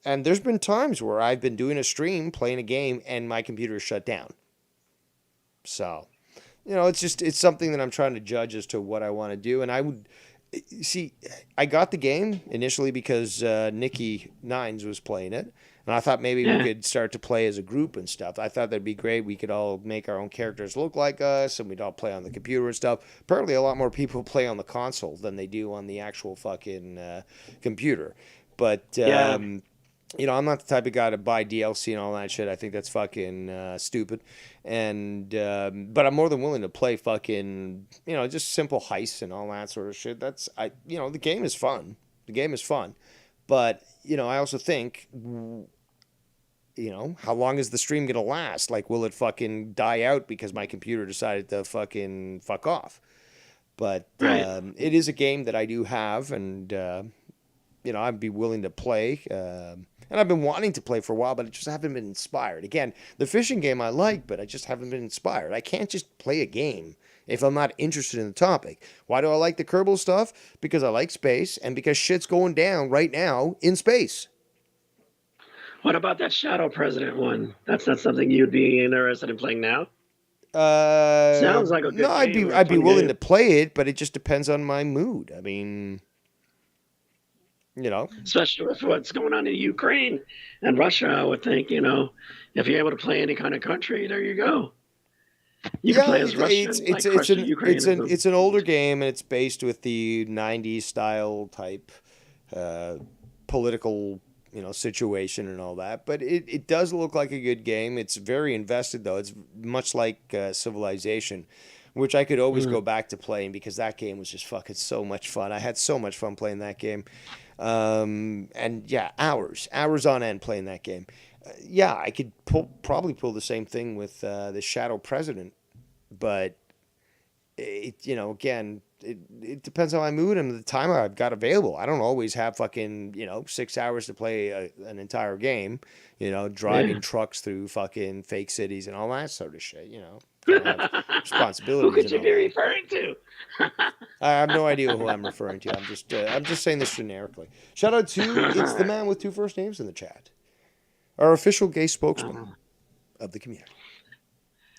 And there's been times where I've been doing a stream, playing a game, and my computer is shut down. So, it's something that I'm trying to judge as to what I want to do. And I would see, I got the game initially because Nikki Nines was playing it. And I thought maybe we Yeah. could start to play as a group and stuff. I thought that'd be great. We could all make our own characters look like us, and we'd all play on the computer and stuff. Apparently, a lot more people play on the console than they do on the actual fucking computer. But Yeah. I'm not the type of guy to buy DLC and all that shit. I think that's fucking stupid. And but I'm more than willing to play fucking just simple heists and all that sort of shit. The game is fun. The game is fun, but I also think, how long is the stream gonna last? Like, will it fucking die out because my computer decided to fucking fuck off? But Right. it is a game that I do have, and I'd be willing to play. And I've been wanting to play for a while, but I just haven't been inspired. Again, the fishing game I like, but I just haven't been inspired. I can't just play a game if I'm not interested in the topic. Why do I like the Kerbal stuff? Because I like space, and because shit's going down right now in space. What about that Shadow President one? That's not something you'd be interested in playing now. Sounds like a No, good game or a I'd be fun willing game, to play it, but it just depends on my mood. I mean, you know, especially with what's going on in Ukraine and Russia. I would think if you're able to play any kind of country, there you go. You can yeah, play as Russian, like Russia, Ukraine, or something. it's an older game, and it's based with the '90s style type uh, political situation and all that. But it does look like a good game. It's very invested though. It's much like Civilization, which I could always go Mm. back to playing because that game was just fucking so much fun. I had so much fun playing that game. And yeah, hours on end playing that game. Yeah, I could probably pull the same thing with the Shadow President, but again, it depends on my mood and the time I've got available. I don't always have fucking 6 hours to play an entire game. Driving Yeah. trucks through fucking fake cities and all that sort of shit. Kind of have Who responsibilities could and you all be that. referring to? I have no idea who I'm referring to. I'm just saying this generically. Shout out to All it's the right. man with two first names in the chat, our official gay spokesman Uh, of the community.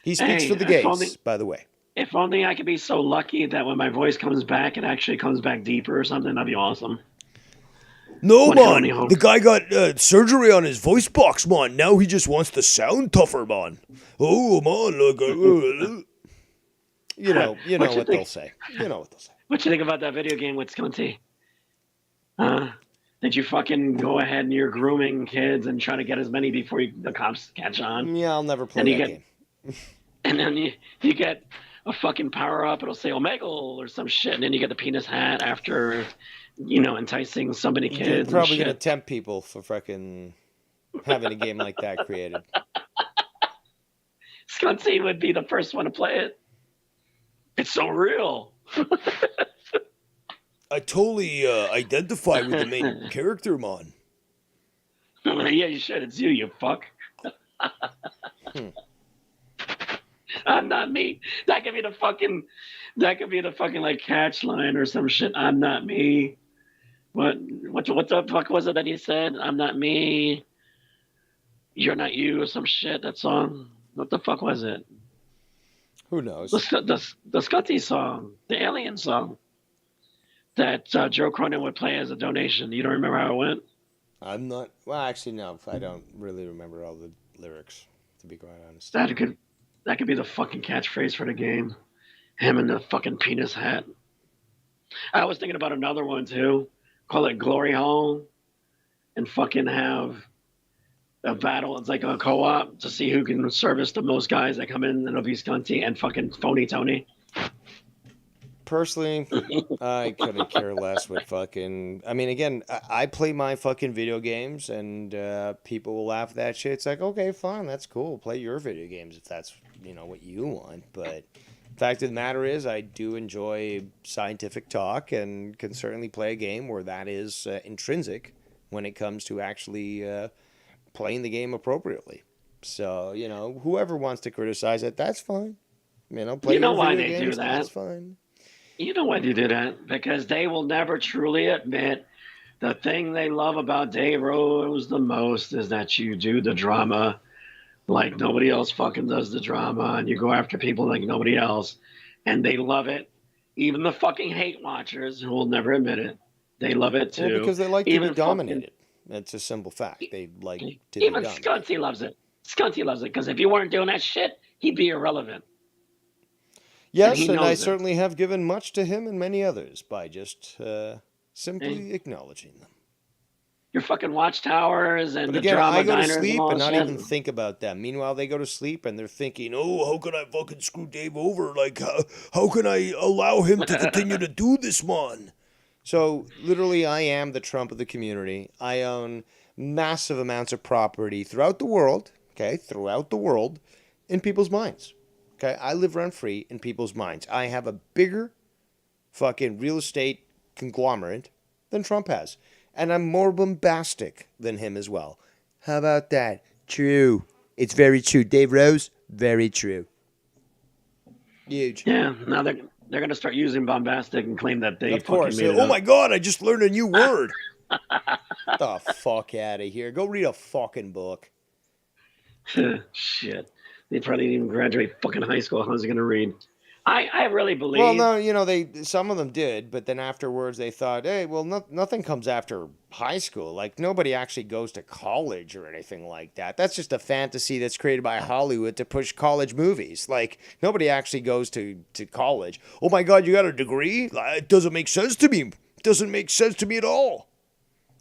He speaks for hey, the gays, by the way. if only I could be so lucky that when my voice comes back, it actually comes back deeper or something. That'd be awesome. No, One can only man. The hope. guy got surgery on his voice box, man. Now he just wants to sound tougher, man. Oh, man. Look, you know What you what they'll think? say. You know what they'll say. What you think about that video game with Skunty? Uh, did you fucking go ahead and you're grooming kids and try to get as many before the cops catch on? Yeah, I'll never play And you that get game. and then you get a fucking power up. It'll say Omegle or some shit, and then you get the penis hat after enticing so many They're kids and probably gonna shit. tempt people for freaking having a game like that created. Skunty would be the first one to play it. It's so real. I totally identify with the main character, man. Yeah, you should. It's you fuck. Hmm. I'm not me. That could be the fucking. That could be the fucking like catch line or some shit. I'm not me. What the fuck was it that he said? I'm not me. You're not you or some shit. That song. What the fuck was it? Who knows? The Scotty song, the Alien song that Joe Cronin would play as a donation. You don't remember how it went? I'm not. Well, actually, no. I don't really remember all the lyrics, to be quite honest. That could be the fucking catchphrase for the game. Him in the fucking penis hat. I was thinking about another one too. Call it Glory Hole, and fucking have a battle. It's like a co-op to see who can service the most guys that come in, and it'll be Stunty and fucking Phony Tony. Personally, I couldn't care less what fucking. I mean, again, I play my fucking video games, and people will laugh at that shit. It's like, okay, fine, that's cool. Play your video games if that's what you want. But fact of the matter is, I do enjoy scientific talk, and can certainly play a game where that is intrinsic when it comes to actually playing the game appropriately. So whoever wants to criticize it, that's fine. Play your why video they games, do that? that's fine. You know why they do that? Because they will never truly admit the thing they love about Dave Rose the most is that you do the drama like nobody else fucking does the drama, and you go after people like nobody else, and they love it. Even the fucking hate watchers who will never admit it, they love it too. Well, because they like to even be dominated. That's a simple fact. They like to be even dominated. Scunty loves it. Scunty loves it because if you weren't doing that shit, he'd be irrelevant. Yes, And and I it. certainly have given much to him and many others by just simply acknowledging them. Your fucking watchtowers and But the again, drama I go to diners sleep all and not shit. even think about them. Meanwhile, they go to sleep and they're thinking, "Oh, how can I fucking screw Dave over? Like, how can I allow him to continue to do this, man?" So, literally, I am the Trump of the community. I own massive amounts of property throughout the world, in people's minds. Okay, I live rent free in people's minds. I have a bigger fucking real estate conglomerate than Trump has. And I'm more bombastic than him as well. How about that? True. It's very true. Dave Rose, very true. Huge. Yeah, now they're gonna start using bombastic and claim that they Of course. fucking made it Oh up. my God, I just learned a new word. The fuck out of here. Go read a fucking book. Shit. They probably didn't even graduate fucking high school. How's he gonna read? I really believe. Well, no, some of them did, but then afterwards they thought, hey, well, nothing comes after high school. Like nobody actually goes to college or anything like that. That's just a fantasy that's created by Hollywood to push college movies. Like nobody actually goes to college. Oh my God, you got a degree? It doesn't make sense to me. It doesn't make sense to me at all.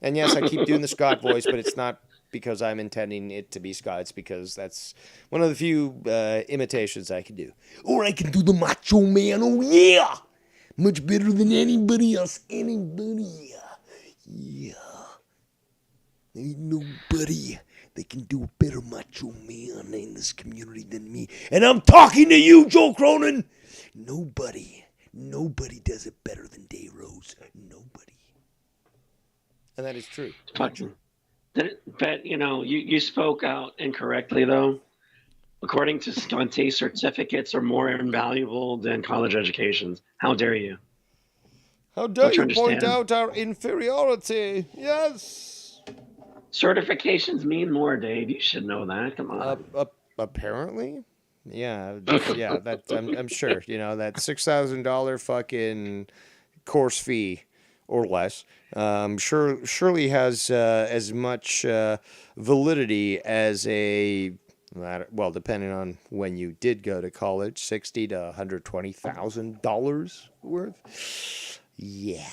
And yes, I keep doing the Scott voice, but it's not because I'm intending it to be Scott. It's because that's one of the few imitations I can do. Or I can do the Macho Man. Oh, yeah. Much better than anybody else. Anybody. Yeah. Ain't nobody that can do a better Macho Man in this community than me. And I'm talking to you, Joe Cronin. Nobody does it better than Dave Rose. Nobody. And that is true. Fucking. But you spoke out incorrectly though. According to Stunty, certificates are more invaluable than college educations. How dare you? How dare you point out our inferiority? Yes. Certifications mean more, Dave. You should know that. Come on. Apparently, yeah. That I'm sure. That $6,000 fucking course fee or less. Surely has as much validity as a. Well, depending on when you did go to college, $60,000 to $120,000 worth. Yeah.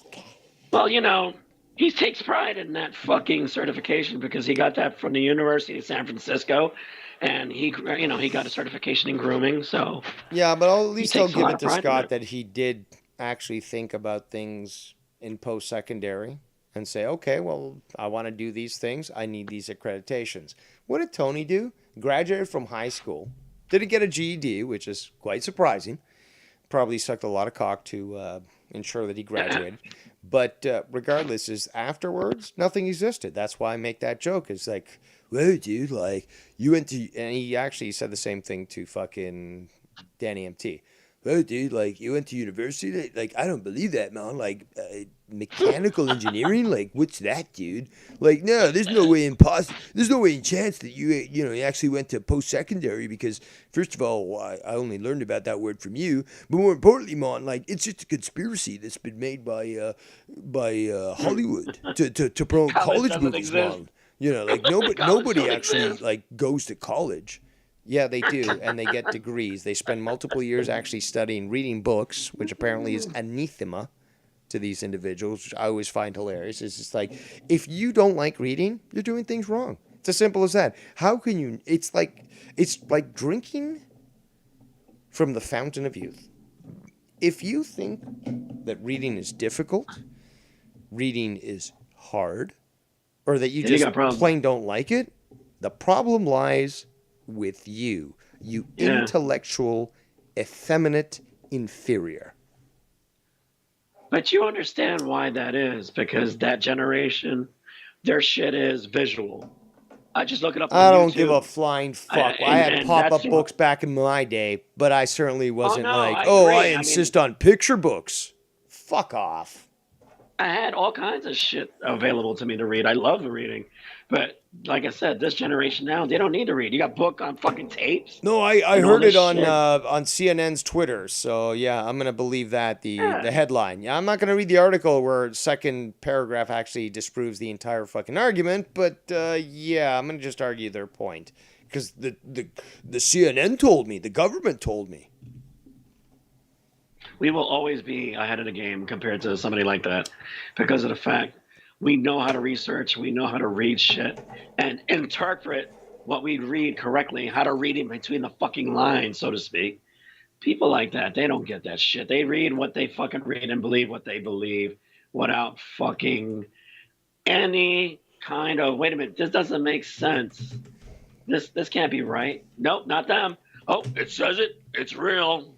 Okay. Well, he takes pride in that fucking certification because he got that from the University of San Francisco, and he got a certification in grooming. So yeah, but at least I'll give it to Scott that he did actually think about things in post-secondary and say, okay, well, I want to do these things. I need these accreditations. What did Tony do? Graduated from high school, didn't get a GED, which is quite surprising. Probably sucked a lot of cock to ensure that he graduated. But regardless, is afterwards, nothing existed. That's why I make that joke. It's like, "Whoa, dude, like you went to," and he actually said the same thing to fucking Danny MT. "Oh, dude, like you went to university? Like I don't believe that, man. Like mechanical engineering? Like what's that, dude? Like no, there's no way in chance that you actually went to post secondary because first of all, I only learned about that word from you, but more importantly, man, like it's just a conspiracy that's been made by Hollywood to promote College college doesn't movies, exist. man. You know, like nobody College nobody don't actually exist. like goes to college. Yeah, they do, and they get degrees. They spend multiple years actually studying, reading books, which apparently is anathema to these individuals, which I always find hilarious. It's just like, if you don't like reading, you're doing things wrong. It's as simple as that. How can you? It's like drinking from the fountain of youth. If you think that reading is difficult, reading is hard, or that you Yeah, you just got problems. plain don't like it, the problem lies with you, you Yeah. intellectual, effeminate inferior. But you understand why that is, because that generation, their shit is visual. I just look it up on I don't give a YouTube. flying fuck. I had And pop that's up books back in my day, but I certainly oh wasn't no, like, I oh, I agree. I mean, insist on picture books. Fuck off. I had all kinds of shit available to me to read. I love reading, but like I said, this generation now, they don't need to read. You got book on fucking tapes No, I and all heard this it shit. on CNN's Twitter. So yeah, I'm gonna believe that the Yeah. headline. Yeah, I'm not gonna read the article where second paragraph actually disproves the entire fucking argument. But yeah, I'm gonna just argue their point because the CNN told me, the government told me. We will always be ahead of the game compared to somebody like that because of the fact we know how to research, we know how to read shit and interpret what we read correctly, how to read in between the fucking lines, so to speak. People like that, they don't get that shit. They read what they fucking read and believe what they believe without fucking any kind of wait a minute, this doesn't make sense. This can't be right. Nope, not them. Oh, it says it. It's real.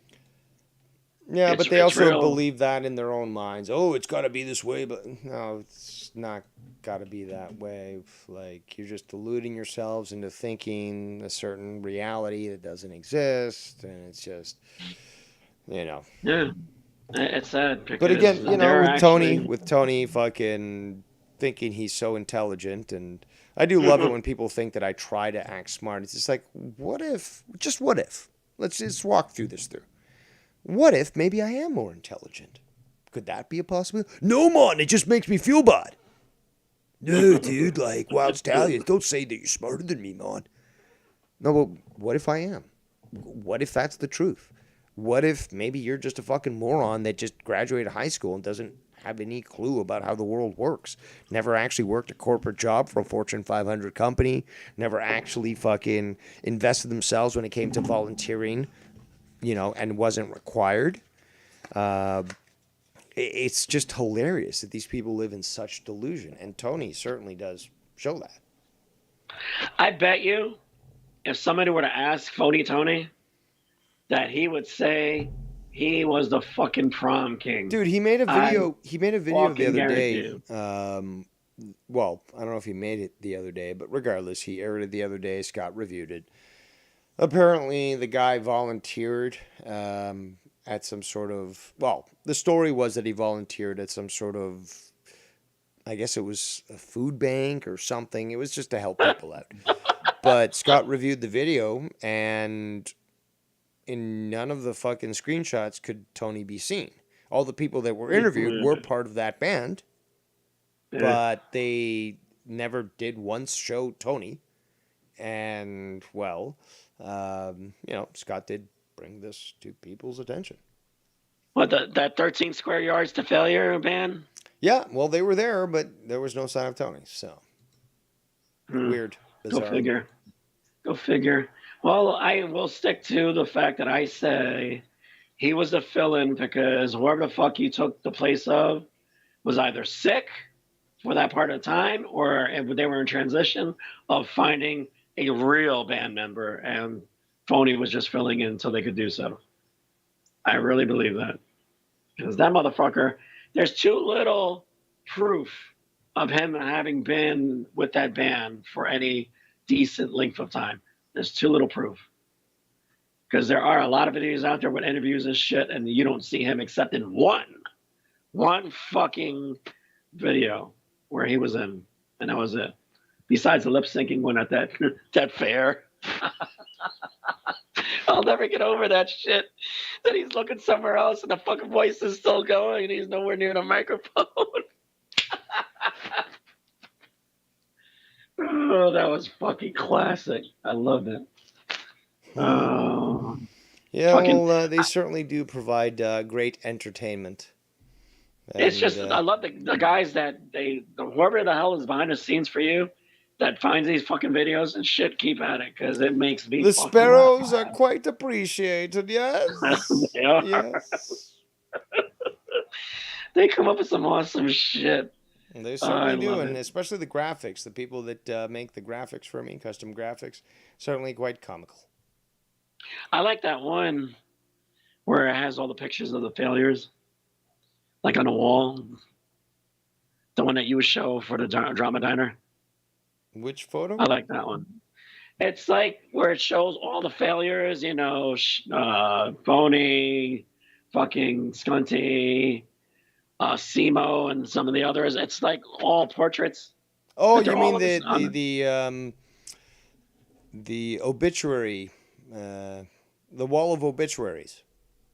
Yeah, but they It's also real. believe that in their own minds. Oh, it's got to be this way, but no, it's not got to be that way. Like, you're just deluding yourselves into thinking a certain reality that doesn't exist, and it's just, you know. Yeah. It's sad But because again, they're actually. with Tony fucking thinking he's so intelligent, and I do love it Mhm. when people think that I try to act smart. It's just like, what if? Just what if? Let's just walk through this through. What if maybe I am more intelligent? Could that be a possibility? No, man, it just makes me feel bad. No, dude, like wild stallions, don't say that you're smarter than me, man. No, but what if I am? What if that's the truth? What if maybe you're just a fucking moron that just graduated high school and doesn't have any clue about how the world works? Never actually worked a corporate job for a Fortune 500 company, never actually fucking invested themselves when it came to volunteering, and wasn't required. Uh, it's just hilarious that these people live in such delusion, and Tony certainly does show that. I bet you, if somebody were to ask Phony Tony, that he would say he was the fucking prom king. Dude, he made a I video. He made a video the fucking other guarantee day. you. Well, I don't know if he made it the other day, but regardless, he aired it the other day. Scott reviewed it. Apparently, the guy volunteered at some sort of. Well, the story was that he volunteered at some sort of. I guess it was a food bank or something. It was just to help people out. But Scott reviewed the video, and in none of the fucking screenshots could Tony be seen. All the people that were interviewed were part of that band, Yeah. but they never did once show Tony. And, well, Scott did bring this to people's attention. What, that 13 square yards to failure band? Yeah, well, they were there, but there was no sign of Tony. So, weird, Go bizarre. figure. Go figure. Well, I will stick to the fact that I say he was the fill-in because whoever the fuck he took the place of was either sick for that part of the time or they were in transition of finding a real band member and Phony was just filling in until they could do so. I really believe that. Because that motherfucker, there's too little proof of him having been with that band for any decent length of time. There's too little proof. Because there are a lot of videos out there with interviews and shit, and you don't see him except in one fucking video where he was in, and that was it. Besides the lip syncing one at that that fair. I'll never get over that shit. That he's looking somewhere else and the fucking voice is still going and he's nowhere near the microphone. Oh, that was fucking classic. I loved it. Oh, Yeah, fucking. well, they certainly do provide great entertainment. It's And just I love the guys that whoever the hell is behind the scenes for you that finds these fucking videos and shit. Keep at it because it makes me the fucking laugh. sparrows are quite appreciated. Yes, They are. yes, They come up with some awesome shit. they I certainly do, love and it. especially the graphics. The people that make the graphics for me, custom graphics, certainly quite comical. I like that one where it has all the pictures of the failures, like on the wall. The one that you would show for the drama diner. Which photo? I like that one. It's like where it shows all the failures, you know, Phony, fucking Scunty, Simo, and some of the others. It's like all portraits. Oh, But they're you all mean of us the obituary, the wall of obituaries.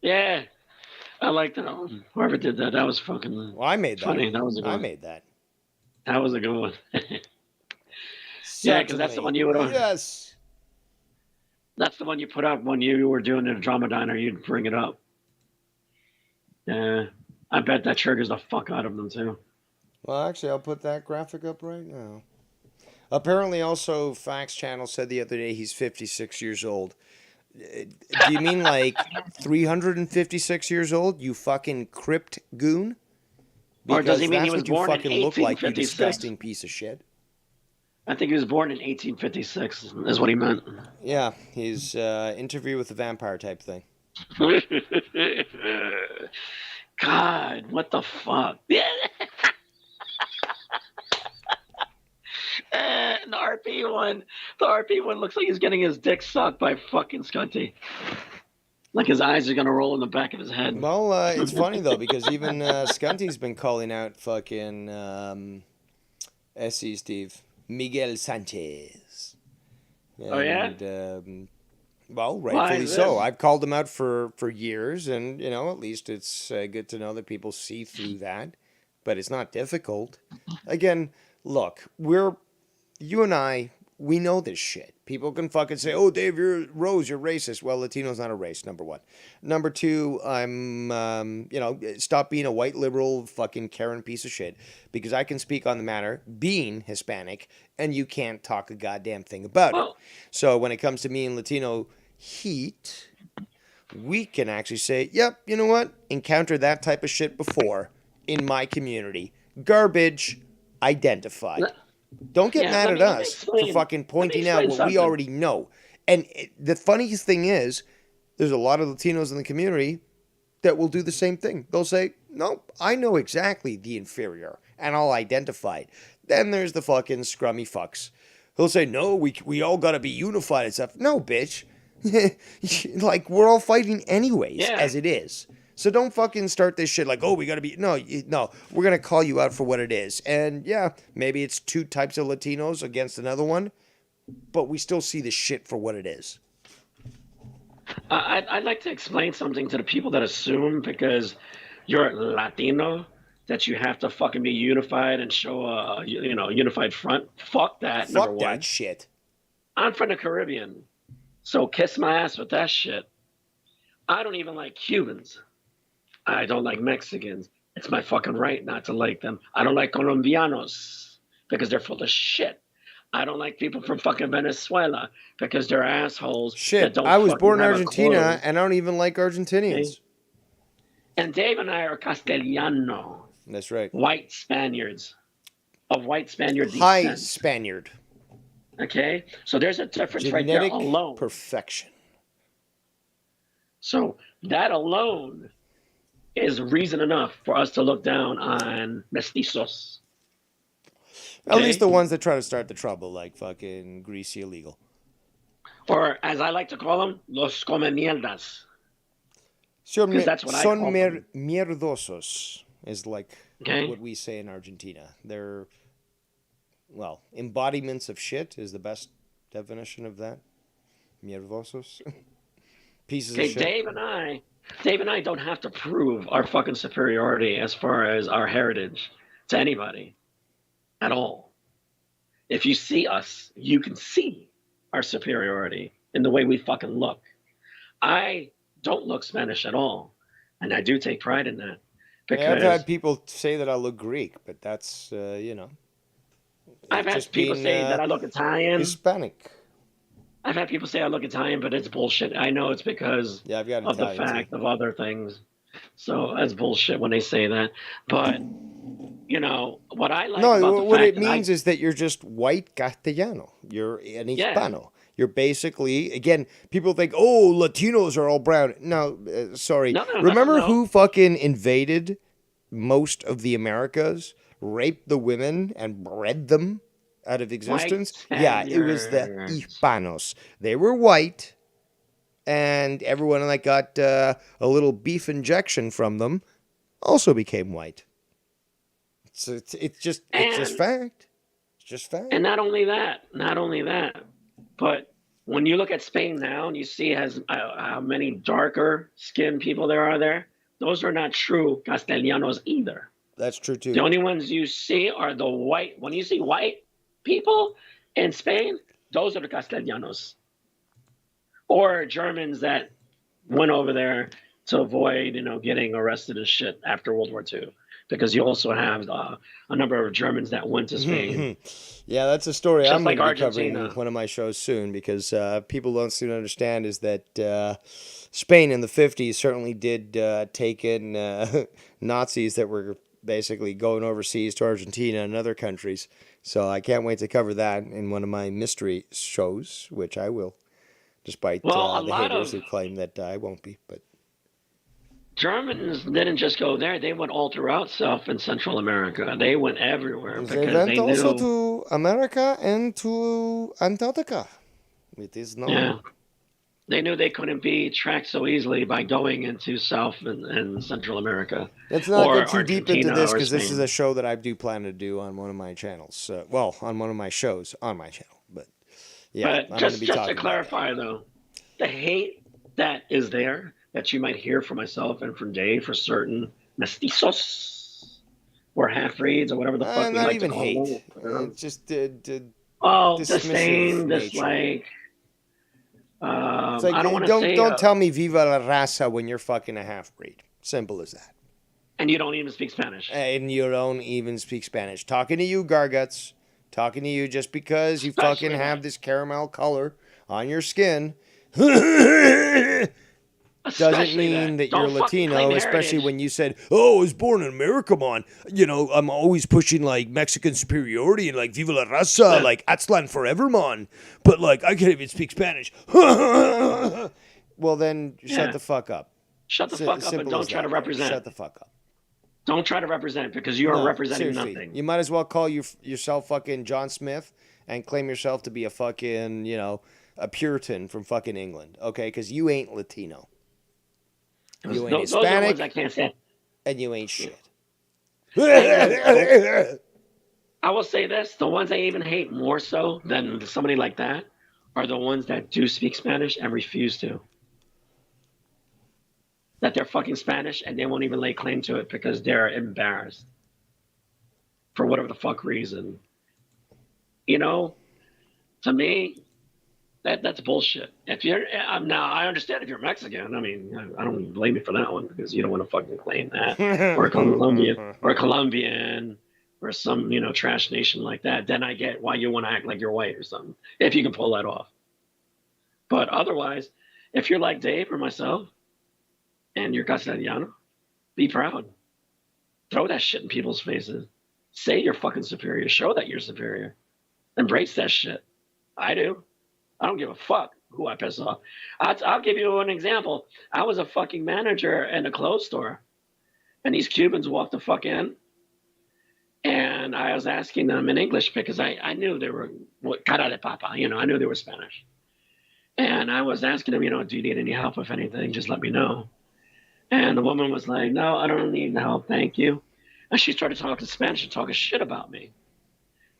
Yeah, I like that one. Whoever did that, that was fucking Well, I made that. funny. That was a good I one. made that. That was a good one. Yeah, because that's the one you would. Yes. That's the one you put up when you were doing the drama diner. You'd bring it up. Yeah, I bet that triggers the fuck out of them too. Well, actually, I'll put that graphic up right now. Apparently, also, Facts Channel said the other day he's 56 years old. Do you mean like 356 years old, you fucking crypt goon? Or does he mean he that's was what you born in fucking look like, you 1856? disgusting piece of shit. I think he was born in 1856. Is what he meant. Yeah, he's Interview with the Vampire type thing. God, what the fuck? The RP one looks like he's getting his dick sucked by fucking Scunty. Like his eyes are gonna roll in the back of his head. Well, it's funny though, because even Scunty's been calling out fucking SC Steve Miguel Sanchez. Oh, yeah? Well, Why rightfully is so. this? I've called him out for years, and you know, at least it's good to know that people see through that. But it's not difficult. Again, look, you and I, we know this shit. People can fucking say, "Oh, Dave, you're racist." Well, Latino's not a race. Number one. Number two, I'm, stop being a white liberal fucking Karen piece of shit, because I can speak on the matter being Hispanic, and you can't talk a goddamn thing about it. Well, So when it comes to me and Latino heat, we can actually say, "Yep, you know what? Encountered that type of shit before in my community. Garbage identified." Don't get yeah, mad at let me us explain. for fucking pointing out explain what we something. already know. And the funniest thing is, there's a lot of Latinos in the community that will do the same thing. They'll say, "No, I know exactly the inferior, and I'll identify it." Then there's the fucking scrummy fucks. He'll say, "No, we all gotta be unified and stuff." No, bitch. Like, we're all fighting anyways, Yeah. as it is. So don't fucking start this shit like, "Oh, we gotta be..." No, we're gonna call you out for what it is. And yeah, maybe it's two types of Latinos against another one, but we still see the shit for what it is. I'd like to explain something to the people that assume because you're Latino that you have to fucking be unified and show a unified front. Fuck that. Number Fuck one. that shit. I'm from the Caribbean, so kiss my ass with that shit. I don't even like Cubans. I don't like Mexicans. It's my fucking right not to like them. I don't like Colombianos because they're full of shit. I don't like people from fucking Venezuela because they're assholes. that Shit, don't I was fucking born in have a Argentina, clue. and I don't even like Argentinians. And Dave and I are Castellano, That's right. white Spaniards, of white Spaniard High descent. Spaniard. Okay? So there's a difference right Genetic there alone. perfection. So that alone is reason enough for us to look down on mestizos. At least the ones that try to start the trouble, like fucking greasy illegal. Or as I like to call them, los come mierdas. Son, Because that's what I son call them. mierdosos is like Okay? what we say in Argentina. They're, well, embodiments of shit is the best definition of that. Mierdosos. Pieces of Okay, shit. Dave and I don't have to prove our fucking superiority as far as our heritage to anybody at all. If you see us, you can see our superiority in the way we fucking look. I don't look Spanish at all, and I do take pride in that. Yeah, I've Because had people say that I look Greek, but that's, I've it's had just people being say that I look Italian. Hispanic. I've had people say I look Italian, but it's bullshit. I know it's because Yeah, I've got of the Italian fact too. of other things. So that's bullshit when they say that. But what I like about No, the what fact it that I means is that you're just white Castellano. You're an yeah Hispano. You're basically, again, people think, oh, Latinos are all brown. No, sorry. Remember no who fucking invaded most of the Americas, raped the women, and bred them out of white existence? Yeah, it was the Spaniards. Hispanos. They were white, and everyone that got a little beef injection from them also became white. So it's just And fact. It's just fact. and not only that, but when you look at Spain now and you see how many darker skinned people there are there, those are not true Castellanos either. That's true The too. only ones you see are the white. When you see white people in Spain, those are the Castellanos or Germans that went over there to avoid, getting arrested and shit after World War II. Because you also have a number of Germans that went to Spain, Yeah, that's a story I'm just going like to be covering in Argentina. one of my shows soon because people don't seem to understand is that Spain in the 50s certainly did take in Nazis that were basically going overseas to Argentina and other countries. So I can't wait to cover that in one of my mystery shows, which I will, despite Well, a the lot haters of who claim that I won't be. But Germans didn't just go there; they went all throughout South and Central America. They went everywhere they because went they also knew. to America and to Antarctica. It is known. Yeah, they knew they couldn't be tracked so easily by going into South and Central America, Let's not go or too deep into Argentina this or because this is Spain. a show that I do plan to do on one of my channels. Well, on one of my shows on my channel. But yeah, But I'm going to be just to talking about that. clarify, though, the hate that is there that you might hear from myself and from Dave for certain mestizos or half breeds or whatever the fuck we Not like to even hate. call them. Just Oh, dismissive disdain, nature. dislike. It's like I don't want to don't say, don't tell me "Viva la raza" when you're fucking a half breed. Simple as that. and you don't even speak Spanish. And you don't even speak Spanish. Talking to you, Garguts. Talking to you just because you fucking Especially have that. this caramel color on your skin doesn't Especially mean that. that you're Don't fucking claim Latino, especially heritage. when you said, "Oh, I was born in America, man. I'm always pushing like Mexican superiority and like Viva la raza, like Aztlan forever, man. But like I can't even speak Spanish." Well, then shut Yeah. the fuck up. Shut the fuck up and Simple don't as try to that. represent. Shut the fuck up. Don't try to represent because you are No, representing seriously. nothing. You might as well call yourself fucking John Smith and claim yourself to be a fucking, a Puritan from fucking England, okay? Because you ain't Latino. You ain't Those are the ones Hispanic, I can't stand. and you ain't shit. And I will say this: the ones I even hate more so than somebody like that are the ones that do speak Spanish and refuse to. That they're fucking Spanish and they won't even lay claim to it because they're embarrassed for whatever the fuck reason. To me, that's bullshit. If you're now, I understand if you're Mexican. I mean, I don't blame you for that one because you don't want to fucking claim that, or Colombian, or some trash nation like that. Then I get why you want to act like you're white or something if you can pull that off. But otherwise, if you're like Dave or myself, and you're Castellano, be proud. Throw that shit in people's faces. Say you're fucking superior. Show that you're superior. Embrace that shit. I do. I don't give a fuck who I piss off. I'll give you an example. I was a fucking manager in a clothes store, and these Cubans walked the fuck in, And I was asking them in English because I knew they were cara de papa, I knew they were Spanish. And I was asking them, do you need any help with anything? Just let me know. And the woman was like, no, I don't need help, thank you. And she started talking Spanish and talking shit about me,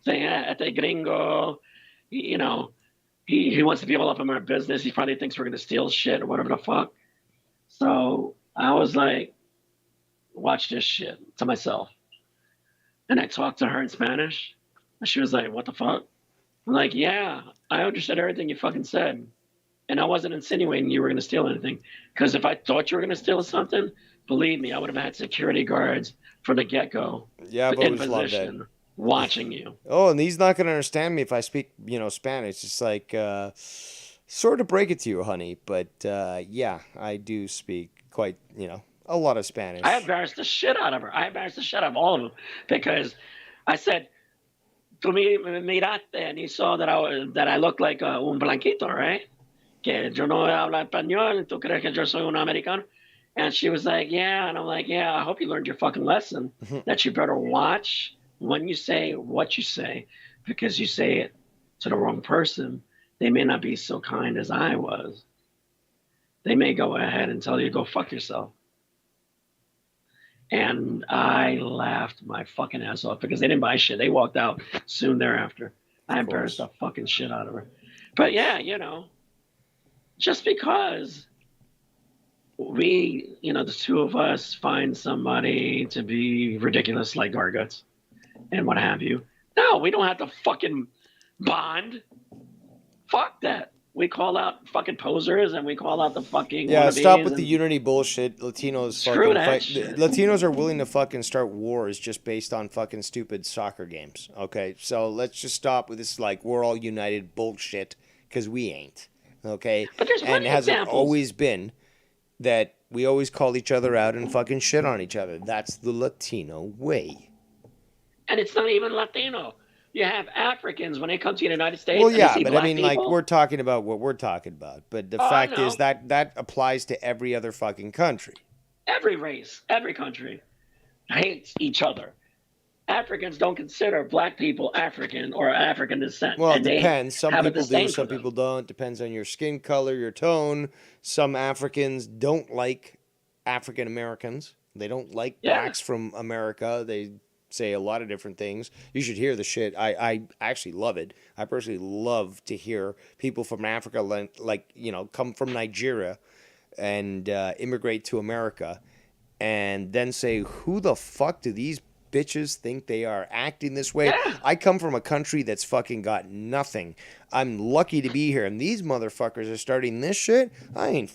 saying, este gringo, you know, he wants to be all up in our business. He probably thinks we're going to steal shit or whatever the fuck. So I was like, watch this shit to myself. And I talked to her in Spanish. And she was like, what the fuck? I'm like, yeah, I understood everything you fucking said. And I wasn't insinuating you were going to steal anything. Because if I thought you were going to steal something, believe me, I would have had security guards from the get-go Yeah, I've in always loved that. position watching you. Oh, and he's not going to understand me if I speak, Spanish. It's like, sort of break it to you, honey. But, yeah, I do speak quite, a lot of Spanish. I embarrassed the shit out of her. I embarrassed the shit out of all of them. Because I said, tú me miraste, and you saw that I looked like un blanquito, right? Que yo no hablo español, tú crees que yo soy un americano? And she was like, yeah. And I'm like, yeah, I hope you learned your fucking lesson. That you better watch when you say what you say, because you say it to the wrong person. They may not be so kind as I was. They may go ahead and tell you, go fuck yourself. And I laughed my fucking ass off because they didn't buy shit. They walked out soon thereafter. I embarrassed the fucking shit out of her. But yeah, just because we, the two of us find somebody to be ridiculous like Garguts and what have you. No, we don't have to fucking bond. Fuck that. We call out fucking posers and we call out the fucking stop with the unity bullshit. Latinos screw fucking that fight. shit. Latinos are willing to fucking start wars just based on fucking stupid soccer games. Okay, so let's just stop with this like we're all united bullshit because we ain't. Okay, but there's and it has examples. Always been that we always call each other out and fucking shit on each other. That's the Latino way. And it's not even Latino. You have Africans when they come to the United States. Well, yeah, and but I mean, like, we're talking about what we're talking about. But the fact is that applies to every other fucking country. Every race, every country hates each other. Africans don't consider black people African or African descent. Well, it depends. Some people do, some people don't. Depends on your skin color, your tone. Some Africans don't like African Americans. They don't like blacks from America. They say a lot of different things. You should hear the shit. I actually love it. I personally love to hear people from Africa, like come from Nigeria and immigrate to America and then say, who the fuck do these bitches think they are acting this way? I come from a country that's fucking got nothing. I'm lucky to be here, and these motherfuckers are starting this shit. I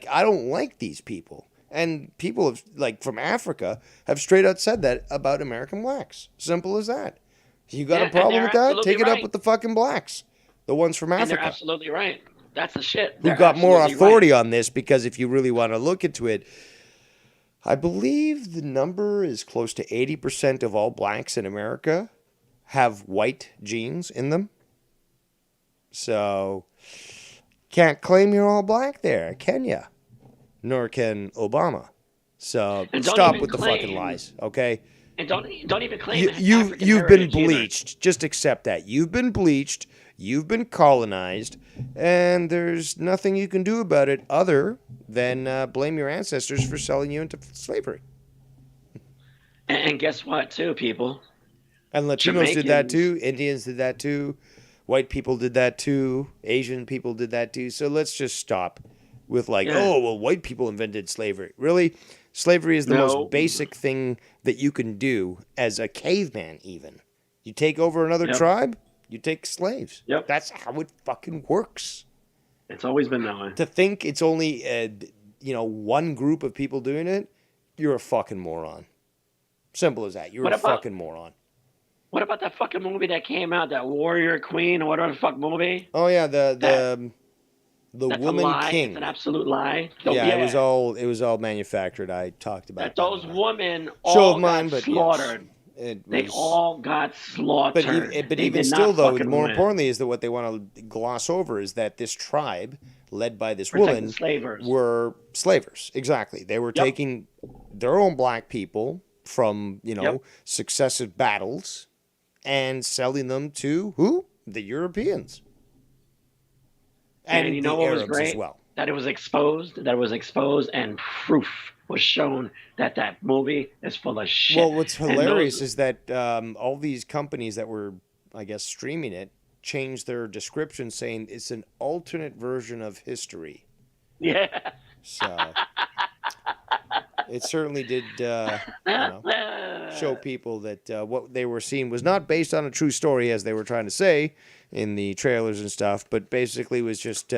don't like these people. And people from Africa have straight out said that about American blacks. Simple as that. You got a problem with that? Take it up with the fucking blacks. The ones from Africa. And they're absolutely right. That's the shit. Who got more authority on this, because if you really want to look into it, I believe the number is close to 80% of all blacks in America have white genes in them. So, can't claim you're all black there, can ya? Nor can Obama. So stop with the fucking lies, okay? And don't even claim you've been bleached. Either. Just accept that. You've been bleached. You've been colonized, and there's nothing you can do about it other than blame your ancestors for selling you into slavery. And guess what, too, people? And Latinos did that too. Indians did that too. White people did that too. Asian people did that too. So let's just stop with white people invented slavery. Really? Slavery is the most basic thing that you can do as a caveman even. You take over another tribe, you take slaves. Yep. That's how it fucking works. It's always been that way. To think it's only, one group of people doing it, you're a fucking moron. Simple as that. You're fucking moron. What about that fucking movie that came out, that Warrior Queen or whatever the fuck movie? Oh, yeah, the Woman King. It's an absolute lie. It was all manufactured. I talked about those women all got slaughtered. They all got slaughtered. But even still, though, more importantly, is that what they want to gloss over is that this tribe, led by this woman, were slavers. Exactly. They were taking their own black people from, Yep. successive battles and selling them to who? The Europeans. And And you know the what was Arabs as great? well. That it was exposed. That it was exposed, and proof was shown that that movie is full of shit. Well, what's And hilarious those, is that all these companies that were, I guess, streaming it changed their description saying it's an alternate version of history. yeah. So it certainly did, show people that what they were seeing was not based on a true story, as they were trying to say in the trailers and stuff, but basically was just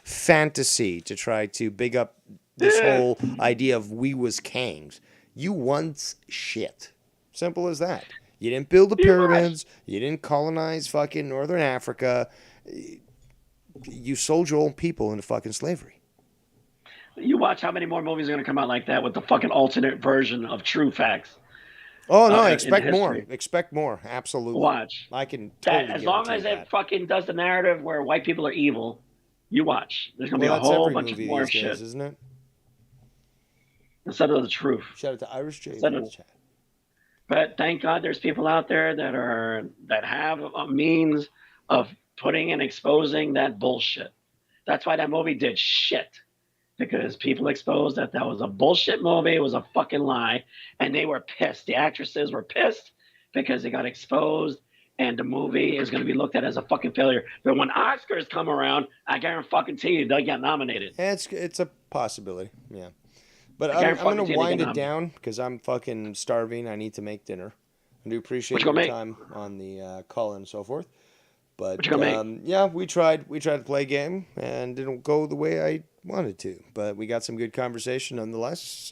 fantasy to try to big up this whole idea of we was kangs. You once shit. Simple as that. You didn't build the You watch. pyramids. You didn't colonize fucking Northern Africa. You sold your own people into fucking slavery. You watch how many more movies are going to come out like that with the fucking alternate version of true facts. Oh no, In expect more. history. Expect more. Absolutely. Watch. I can That totally as long guarantee as it that. fucking does the narrative where white people are evil, you watch. There's gonna Well, be a that's whole every bunch of movie more these days, shit isn't it? instead of the truth. Shout out to Irish J Instead for of, the chat. but thank God there's people out there that have a means of putting and exposing that bullshit. That's why that movie did shit. Because people exposed that was a bullshit movie, it was a fucking lie, and they were pissed. The actresses were pissed because they got exposed, and the movie is going to be looked at as a fucking failure. But when Oscars come around, I guarantee you they'll get nominated. Yeah, it's a possibility. Yeah, but I I'm guarantee gonna they wind get it down because I'm fucking starving. I need to make dinner. I do appreciate What you your gonna make? time on the call and so forth. But What you gonna make? yeah, we tried to play a game and didn't go the way I wanted to. But we got some good conversation nonetheless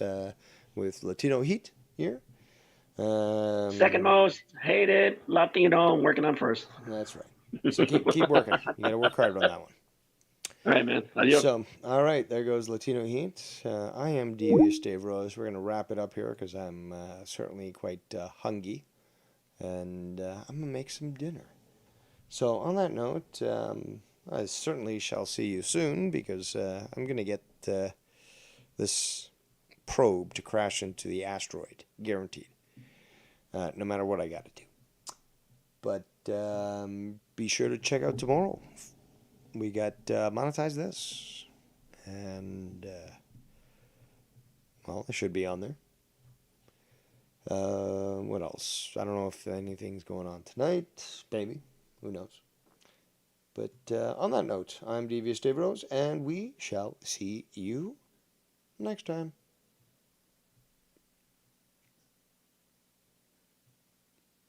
with Latino Heat here. Second most hated Latino. I'm working on first. That's right. So keep working. You got to work hard on that one. All right, man. Adios. So, all right, there goes Latino Heat. I am Devious Dave Rose. We're going to wrap it up here because I'm certainly quite hungry. And I'm going to make some dinner. So, on that note, I certainly shall see you soon because I'm going to get this probe to crash into the asteroid. Guaranteed. No matter what I got to do. But be sure to check out tomorrow. We got Monetize This. And, well, it should be on there. What else? I don't know if anything's going on tonight. Maybe. Who knows? But on that note, I'm Devious Dave Rose, and we shall see you next time.